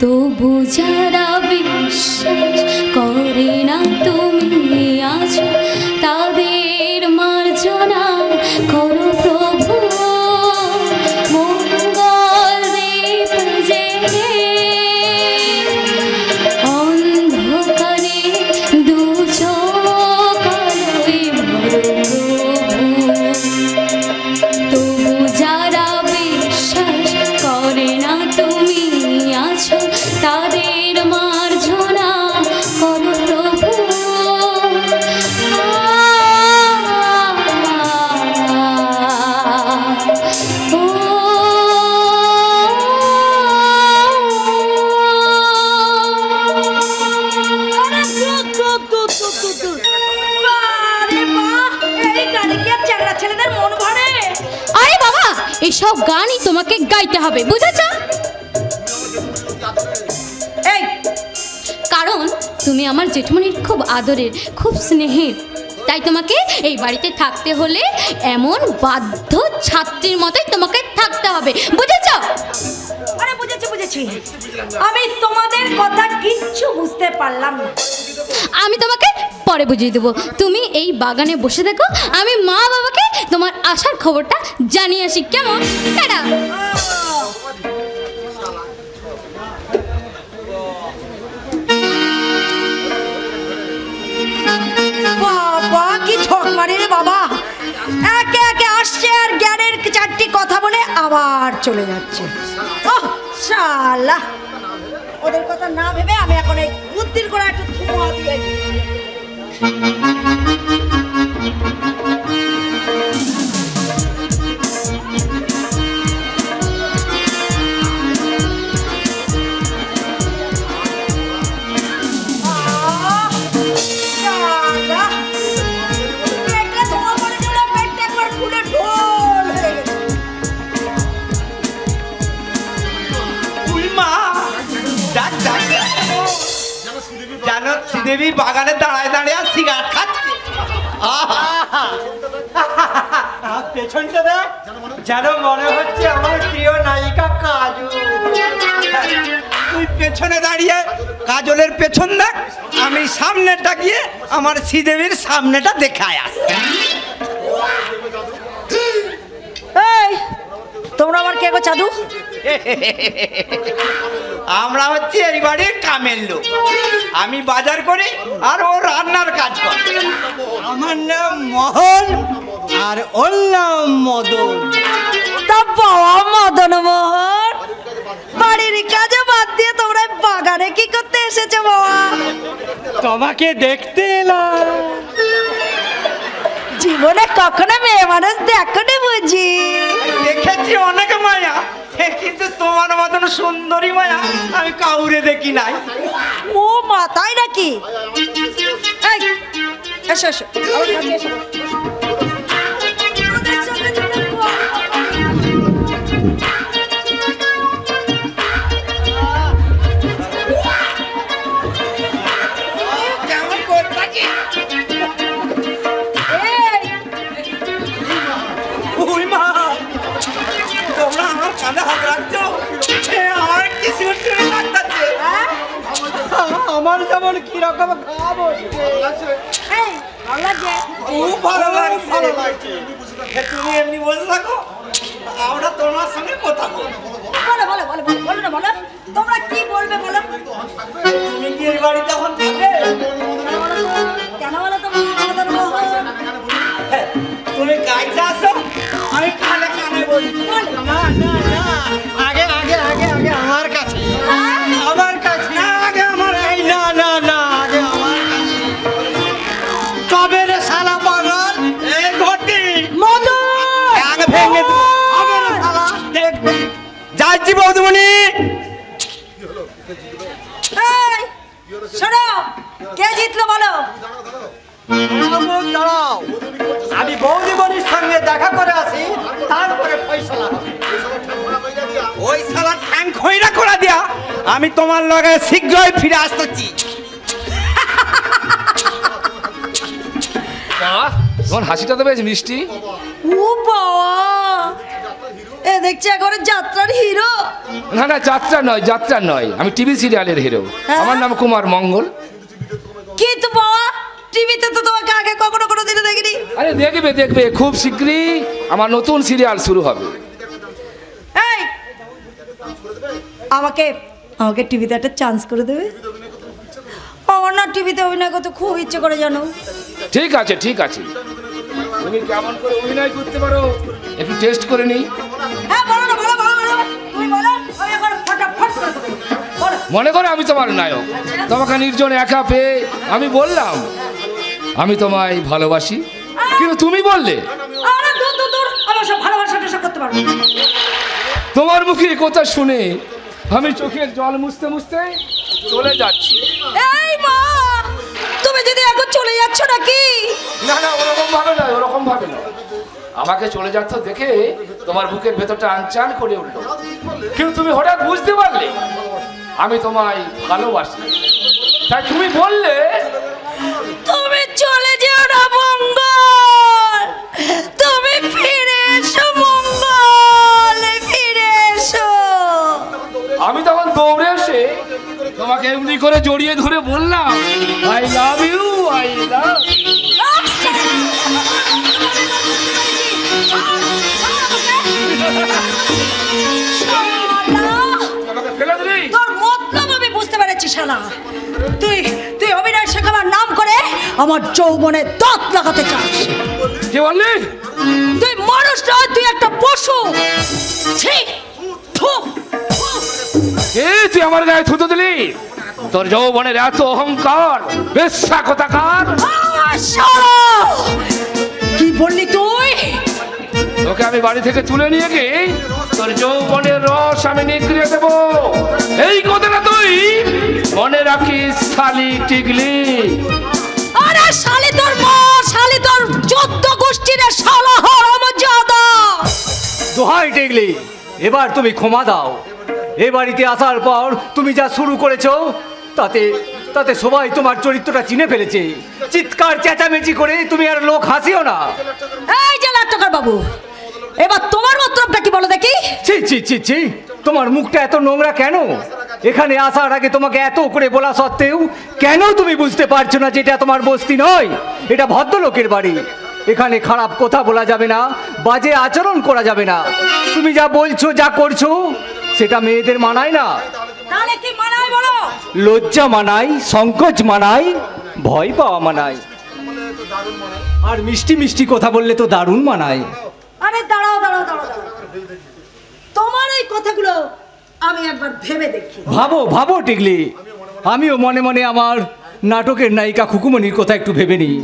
তবু যারা বিশ্বাস করে না তুমি আছো তাদের মার্জনা করো প্রভু। মঙ্গল দীপ জেলে অন্ধকারে দু চোখ আলোয় ভরো প্রভু, তবু যারা বিশ্বাস করে না তুমি আছো তাদের মার্জনা করো প্রভু। আরে বাবা এইসব গানই তোমাকে গাইতে হবে, বুঝেছ? এই কারণ তুমি আমার জেঠমনির খুব আদরের, খুব স্নেহের, তাই তোমাকে এই বাড়িতে থাকতে হলে এমন বাধ্য ছাত্রীর মতোই তোমাকে থাকতে হবে, বুঝেছ? আরে বুঝেছি বুঝেছি, আমি তোমাদের কথা কিচ্ছু বুঝতে পারলাম না। আমি তোমাকে পরে বুঝিয়ে দেবো। তুমি এই বাগানে বসে দেখো, আমি মা বাবাকে তোমার আসার খবরটা জানিয়ে আসি, কেমন? টাটা। বাবা কি ঝক মারি রে বাবা, একে একে আসছে আর জ্ঞানের চারটি কথা বলে আবার চলে যাচ্ছে। ওহ শালা, ওদের কথা না ভেবে আমি এখন এই বুদ্ধির করে একটু ধোঁয়া দিয়ে দিই। জানো শ্রীদেবী বাগানে দাঁড়ায় দাঁড়িয়ে আর সিগারেট খাচ্ছে। পেছনটা দেখ, যেন মনে হচ্ছে আমার প্রিয় নায়িকা কাজল। তুই পেছনে দাঁড়িয়ে কাজলের পেছন দেখ, আমি সামনেটা গিয়ে আমার শ্রীদেবীর সামনেটা দেখায় আস। এই তোমরা আবার কে গো চাদু? আমরা হচ্ছে এই বাড়ির কামের লোক, আমি বাজার করি আর ও রান্নার কাজ করে। আমার নাম মোহন আর ওর নাম মদন। তা বাবা মদন মোহন, বাড়ির কাজে বাদ দিয়ে তোমরা বাগানে কি করতে এসেছো বাবা? তোমাকে দেখতে এলাম। জীবনে কখনো মেয়ে মানুষ দেখোনি বুঝি? দেখেছি অনেক মায়া, কিন্তু তোমার মতন সুন্দরী মায়া আমি কাউরে দেখি নাই। ও মাথায় নাকি? এই এসো এসো, আমার কাছে এসো। এখন কিরকম খাবো এই, ভালো লাগছে? খুব ভালো লাগছে। তুমি এমনি বসে থাকো, আমরা তোমার সঙ্গে কথা বলবো। বলো বলো বলো বলো বলো না বলো, তোমরা কি বলবে বলো? তুমি কি এই বাড়িতে এখন থাকবে? কেন বলো তোমার আমাদের মোহন? হ্যাঁ, তুমি গাইতে আসো, আমি কানে কানে বলি। না না না, আগে আগে আগে আগে আমার কাছে, আমার কাছে আগে আমার এই না না না, আগে আমার কাছে। তবে রে শালা পাগল, এই ঘটি মধু আগে ভেঙে দেবো। হবে রে শালা। যাচ্ছি বৌদিমণি। এই, শোনো, কে জিতলো বলো? দাঁড়াও, আমি বৌদিমণির সঙ্গে দেখা করে আসি, তারপরে ফয়সালা হবে। ওই শালা ঠ্যাং খইরা করে দিয়া, আমি তোমার লগে শীঘ্রই ফিরে আসতেছি। তোমার হাসিটা তো বেশ মিষ্টি। ও বাবা, এ দেখছি এখন যাত্রার হিরো। না না, যাত্রা নয়, আমি টিভি সিরিয়ালের হিরো। হ্যাঁ? আমার নাম কুমার মঙ্গল। কিন্তু বাবা, টিভিতে তো তোমাকে আগে কখনো কোনো দিনে দেখিনি। আরে দেখবে, খুব শীঘ্রই আমার নতুন সিরিয়াল শুরু হবে। এই, আমাকে আমাকে টিভিতে একটা চান্স করে দেবে? আমার না টিভিতে অভিনয় করতে খুব ইচ্ছে করে জানো। ঠিক আছে, তুমি কেমন করে অভিনয় করতে পারো একটু টেস্ট করে নিই। হ্যাঁ বলো না, বলো বলো বলো, তুমি বলো, আমি এখন ফটাফট করে দেবো। বলো। মনে করো আমি তোমার নায়ক, তোমাকে নির্জন একা পেয়ে আমি বললাম আমি তোমায় ভালোবাসি, কিন্তু তুমি বললে আরে দূর দূর দূর, আমার সব ভালোবাসাটা সব করতে পারবো। তোমার মুখে কথা শুনে আমি চোখের জল মুছতে মুছতে চলে যাচ্ছি। এই মা, তুমি যদি এখন চলে যাচ্ছ নাকি? না না, ওরকম ভাবে না। আমাকে চলে যাচ্ছ দেখে তোমার বুকের ভেতরটা আনচান করে উঠলো, কিন্তু তুমি হঠাৎ বুঝতে পারলে আমি তোমায় ভালোবাসি, তাই তুমি বললে তুমি চলে যেও না মঙ্গল, তুমি ফিরে এসো মঙ্গল, ফিরে এসো। আমি তখন দৌড়ে এসে তোমাকে এমনি করে জড়িয়ে ধরে বললাম I love you, I love. তোর মতলব আমি বুঝতে পেরেছি শালা। তুই অভিনয় শেখাবার নাম করে আমার যৌবনে দাঁত লাগাতে চাস। কে বললি? তুই মানুষ নয়, তুই একটা পশু। ছি, থু, থু। তুই আমার গায়ে থুতো দিলি? তোর যৌবনের এত অহংকার, বেশ্যা কোথাকার। কি বললি তুই? তোকে আমি বাড়ি থেকে তুলে নিয়ে গিয়ে তোর যৌবনের রস আমি নিগড়িয়ে দেব, এই কথাটা তুই মনে রাখিস শালি টিকলি। আরে শালি তোর মা, শালি তোর 14 গোষ্ঠীর শালা হারামজাদা। দোহাই টিকলি, এবার তুমি ক্ষমা দাও। এ বাড়িতে আসার পর তুমি যা শুরু করেছো তাতে সবাই তোমার চরিত্রটা চিনে ফেলেছে। চিৎকার চেঁচামেচি করে তুমি আর লোক হাসিও না। এই যে নাট্যকার বাবু, এবার তোমার মতলবটা কি বলো দেখি? ছি, তোমার মুখটা এত নোংরা কেন? এখানে আসার আগে তোমাকে এত করে বলা সত্ত্বেও কেন তুমি বুঝতে পারছো না যে এটা তোমার বস্তি নয়, এটা ভদ্রলোকের বাড়ি। এখানে খারাপ কথা বলা যাবে না, বাজে আচরণ করা যাবে না। তুমি যা বলছো, যা করছো সেটা মেয়েদের মানায় না। তাহলে কি মানায় বলো? লজ্জা মানায়, সংকোচ মানায়, ভয় পাওয়া মানায়, আর মিষ্টি মিষ্টি কথা বললে তো দারুণ মানায়। আরে দাঁড়াও দাঁড়াও দাঁড়াও, তোমার এই কথাগুলো আমি একবার ভেবে দেখি। ভাবো টিকলি, আমিও মনে মনে আমার নাটকের নায়িকা খুকুমণির কথা একটু ভেবে নিই।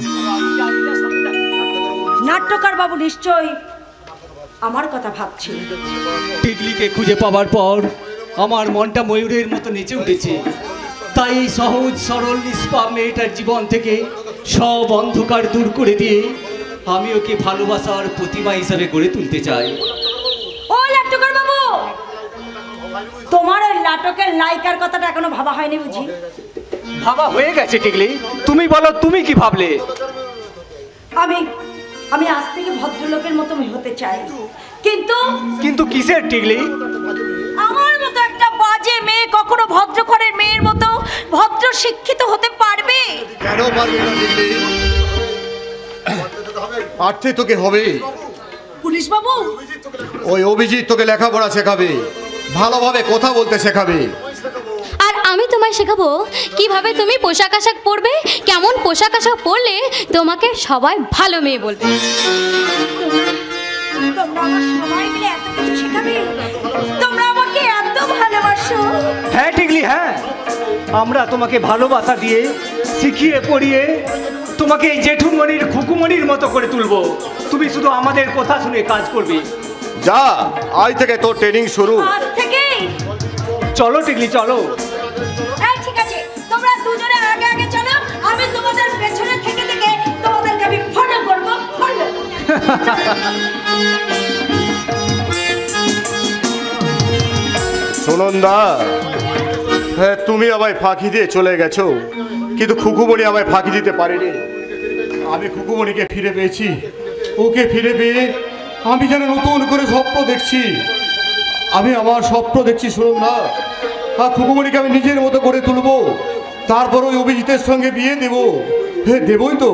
নাট্যকার বাবু নিশ্চয়ই আমার কথা ভাবছি। টিকলিকে খুঁজে পাওয়ার পর আমার মনটা ময়ূরের মতো নেচে উঠেছে। তাই এই সহজ সরল নিষ্পাপ মেয়েটার জীবন থেকে সব অন্ধকার দূর করে দিয়ে আমি ওকে ভালোবাসার প্রতিমা হিসাবে গড়ে তুলতে চাই। ও নাট্যকার বাবু, তোমার ওই নাটকের নায়িকার কথাটা এখনো ভাবা হয়নি বুঝি? ভাবা হয়ে গেছে টিকলি, তুমি বলো তুমি কি ভাবলে? আমি আজ থেকে ভদ্রলোকের মতো হতে চাই, কিন্তু কিসের টিকলি? আমার মতো একটা বাজে মেয়ে কখনো ভদ্রঘরের মেয়ের মতো ভদ্র শিক্ষিত হতে পারবে? কেন পারবে না টিকলি? পারতে তোকে হবে। পুলিশ বাবু, ওই অভিজিৎ তোকে লেখাপড়া শেখাবে, ভালোভাবে কথা বলতে শেখাবে। আর আমি তোমায় শেখাবো কিভাবে তুমি পোশাক আশাক পরবে, কেমন পোশাক আশাক পরলে তোমাকে সবাই ভালো মেয়ে বলবে। তোমরা আমার সবাই মিলে এত কিছু শেখাবে? তোমরা আমাকে এত ভালোবাসো? হ্যাঁ টিকলি, হ্যাঁ, আমরা তোমাকে ভালোবাসা দিয়ে শিখিয়ে পড়িয়ে তোমাকে এই জেঠুমণির খুকুমণির মতো করে তুলবো। তুমি শুধু আমাদের কথা শুনে কাজ করবে। যা, আজ থেকে তোর ট্রেনিং শুরু। আজ থেকে? চলো টিকলি, চলো। হ্যাঁ ঠিক আছে, তোমরা দুজনে আগে আগে চলো, আমি তোমাদের পেছনে থেকে থেকে তোমাদেরকে আমি ফলো করবো, ফলো। সুনন্দা, হ্যাঁ তুমি আমায় ফাঁকি দিয়ে চলে গেছো, কিন্তু খুকুমণি আমায় ফাঁকি দিতে পারেনি। আমি খুকুমণিকে ফিরে পেয়েছি। ওকে ফিরে পেয়ে আমি যেন নতুন করে স্বপ্ন দেখছি। আমি আমার স্বপ্ন দেখছি সুনন্দা, আর খুকুমণিকে আমি নিজের মতো করে তুলবো, তারপর ওই অভিজিতের সঙ্গে বিয়ে দেবো। হ্যাঁ দেবই তো।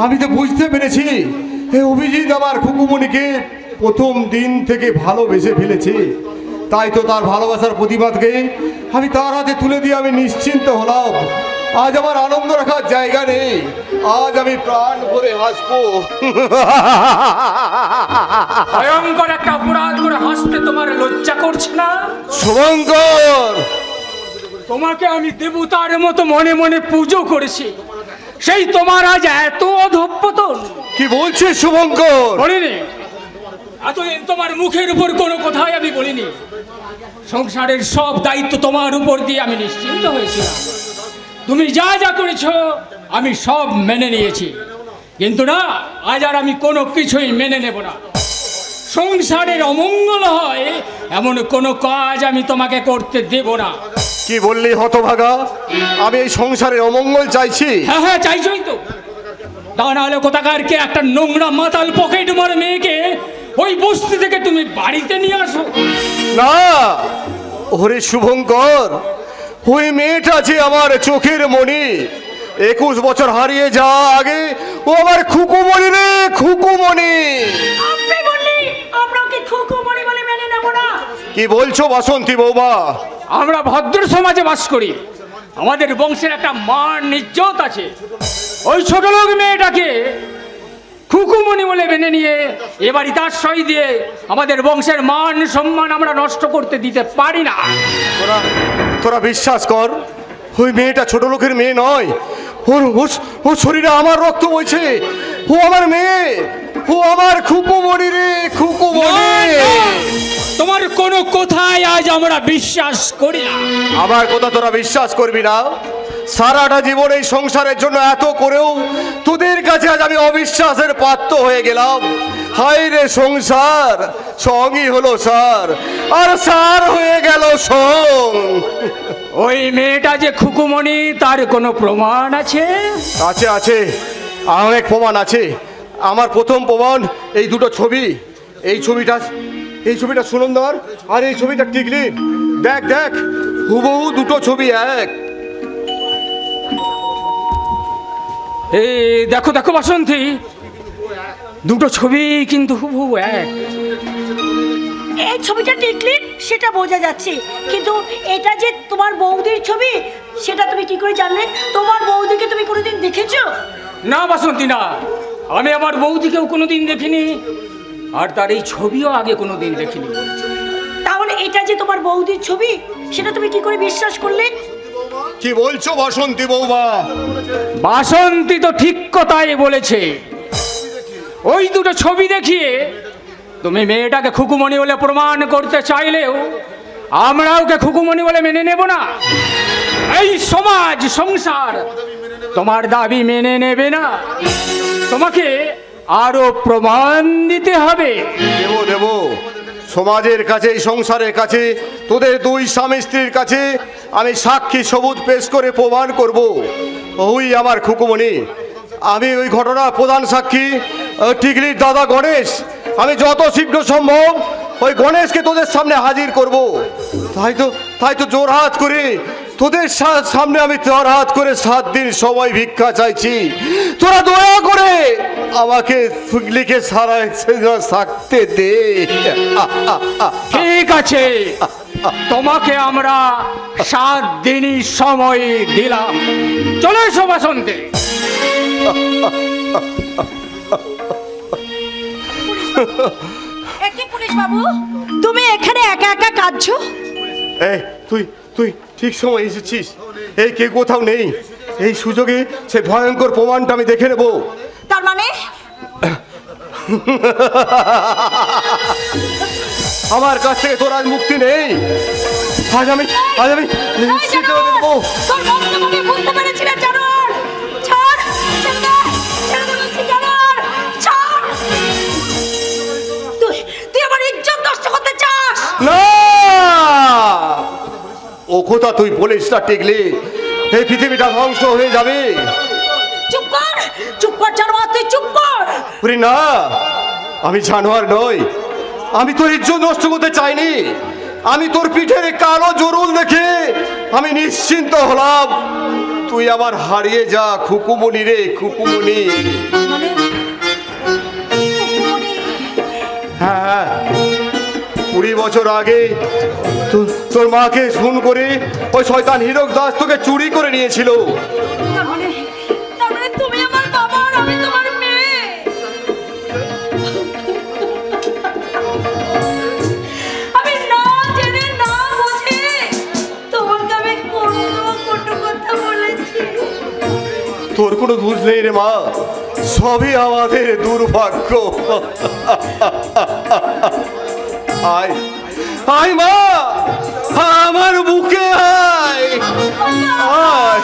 আমি তো বুঝতে পেরেছি অভিজিৎ আমার খুকুমণিকে প্রথম দিন থেকে ভালোবেসে ফেলেছে। তাই তো তার ভালোবাসার প্রতিবাদকে আমি তার হাতে তুলে দিয়ে আমি নিশ্চিন্ত হলাম। আজ আমার আনন্দ রাখার জায়গা নেই, আজ আমি প্রাণ ভরে হাসবো। ভয়ঙ্কর একটা অপরাধ করে হাসতে তোমার লজ্জা করছে না? শুভঙ্কর, তোমাকে আমি দেবতার মতো মনে মনে পুজো করেছি, সেই তোমার আজ এত অধঃপতন? কি বলছিস শুভঙ্কর? বলিনি এতদিন তোমার মুখের উপর কোনো কথাই আমি বলিনি। সংসারের সব দায়িত্ব তোমার উপর দিয়ে আমি নিশ্চিন্ত হয়েছিলাম। তুমি যা যা করেছ আমি সব মেনে নিয়েছি, কিন্তু না, আজ আর আমি কোনো কিছুই মেনে নেব না। সংসারের অমঙ্গল হয় এমন কোনো কাজ আমি তোমাকে করতে দেব না। কি বললি হতভাগা? আমি এই সংসারের অমঙ্গল চাইছি? হ্যাঁ হ্যাঁ, চাইছই তো। তা নাহলে কোথাকারকে একটা নোংরা মাতাল পকেট মার মেয়েকে ওই বস্তি থেকে তুমি বাড়িতে নিয়ে আসো? না, ওরে শুভঙ্কর, ওই মেয়েটা যে আমার চোখের মণি। 21 বছর হারিয়ে যাওয়া আগে ও আমার খুকুমণি রে, খুকুমণি। আপনি বললি আমরা ওকে খুকুমণি বলে মেনে নেব না? কি বলছো বাসন্তী বৌমা? আমরা ভদ্র সমাজে বাস করি, আমাদের বংশের একটা মান ইজ্জত আছে। ওই ছোট লোক মেয়েটাকে খুকুমণি বলে মেনে নিয়ে এবারই তার সই দিয়ে আমাদের বংশের মান সম্মান আমরা নষ্ট করতে দিতে পারি না। তোরা বিশ্বাস কর, ওই মেয়েটা ছোট লোকের মেয়ে নয়। ও শরীরে আমার রক্ত বইছে। ও আমার মেয়ে, ও আমার খুকুমণি রে, খুকুমণি। তোমার কোনো কথাই আজ আমরা বিশ্বাস করি না। আমার কথা তোরা বিশ্বাস করবি না? সারাটা জীবন এই সংসারের জন্য এত করেও তোদের কাছে আজ আমি অবিশ্বাসের পাত্র হয়ে গেলাম। হায় রে সংসার, সঙ্গই হলো সার, আর সার হয়ে গেল সং। ওই মেয়েটা যে খুকুমণি তার কোনো প্রমাণ আছে? আছে আছে, অনেক প্রমাণ আছে। আমার প্রথম প্রমাণ এই দুটো ছবি। এই ছবিটা সুনন্দর, আর এই ছবিটা টিকলির। দেখ দেখ, হুবহু দুটো ছবি এক। এই দেখো দেখো বাসন্তী, দুটো ছবি কিন্তু হুবহু এক। এই ছবিটা টিকলির সেটা বোঝা যাচ্ছে, কিন্তু এটা যে তোমার বৌদির ছবি সেটা তুমি কি করে জানলে? তোমার বৌদিকে তুমি কোনোদিন দেখেছো? না বাসন্তী, না, আমি আমার বৌদিকেও কোনোদিন দেখিনি, আর তার এই ছবিও আগে কোনোদিন দেখিনি। তাহলে এটা যে তোমার বৌদির ছবি সেটা তুমি কি করে বিশ্বাস করলে? কি বলছো বাসন্তী বৌমা? বাসন্তী তো ঠিক কথাই বলেছে। ওই দুটো ছবি দেখিয়ে তুমি মেয়েটাকে খুকুমণি বলে প্রমাণ করতে চাইলেও আমরা ওকে খুকুমণি বলে মেনে নেব না। এই সমাজ সংসার তোমার দাবি মেনে নেবে না, তোমাকে আরো প্রমাণ দিতে হবে। দেব দেব, সমাজের কাছে, এই সংসারের কাছে, তোদের দুই স্বামী স্ত্রীর কাছে আমি সাক্ষী সবুত পেশ করে প্রমাণ করব ওই আমার খুকুমণি। আমি ওই ঘটনার প্রধান সাক্ষী টিকলির দাদা গণেশ। আমি যত শীঘ্র সম্ভব ওই গণেশকে তোদের সামনে হাজির করব। তাই তো জোরহাত করে তোদের সামনে আমি তোর হাত করে 7 দিন সময় ভিক্ষা চাইছি, তোরা দয়া করে আমাকে লিখে সারা থাকতে দে। ঠিক আছে, তোমাকে আমরা 7 দিনই সময় দিলাম। চলে এসো বাসন্তী। একই পুলিশ বাবু, তুমি এখানে একা একা কাঁদছো? এই তুই ঠিক সময় এসেছিস। এই কে কোথাও নেই, এই সুযোগে সে ভয়ঙ্কর প্রমাণটা আমি দেখে নেব। তার মানে আমার কাছ থেকে তোর আজ মুক্তি নেই। আজ আমি নিশ্চিত করে দেবো। তোর বক্তব্য আমি বুঝতে পেরেছি না জানোয়ার। ছাড়, ছেড়ে দে, ছেড়ে দে বলছি জানোয়ার, ছাড়। তুই আমার ইজ্জত নষ্ট করতে চাস? না, ও কথা তুই বলিস না টিকলি, এই পৃথিবীটা ধ্বংস হয়ে যাবে। চুপ কর জানোয়ার, তুই চুপ কর। না, আমি জানোয়ার নই, আমি তোর ইজ্জত নষ্ট করতে চাইনি। আমি তোর পিঠের কালো জরুল দেখে আমি নিশ্চিন্ত হলাম। তুই আবার হারিয়ে যা খুকুমণি রে, খুকুমণি। হ্যাঁ, 20 বছর আগে তোর মাকে খুন করে ওই শয়তান হীরক দাস তোকে চুরি করে নিয়েছিল। তার মানে তুমি আমার বাবা আর আমি তোমার মেয়ে। আমি না জেনে না বুঝে তোমাকে আমি কটু কথা বলেছি। তোর কোনো দোষ নেই রে মা, সবই আমাদের দুর্ভাগ্য। আয় আয় মা, আমার বুকে আয় আয়।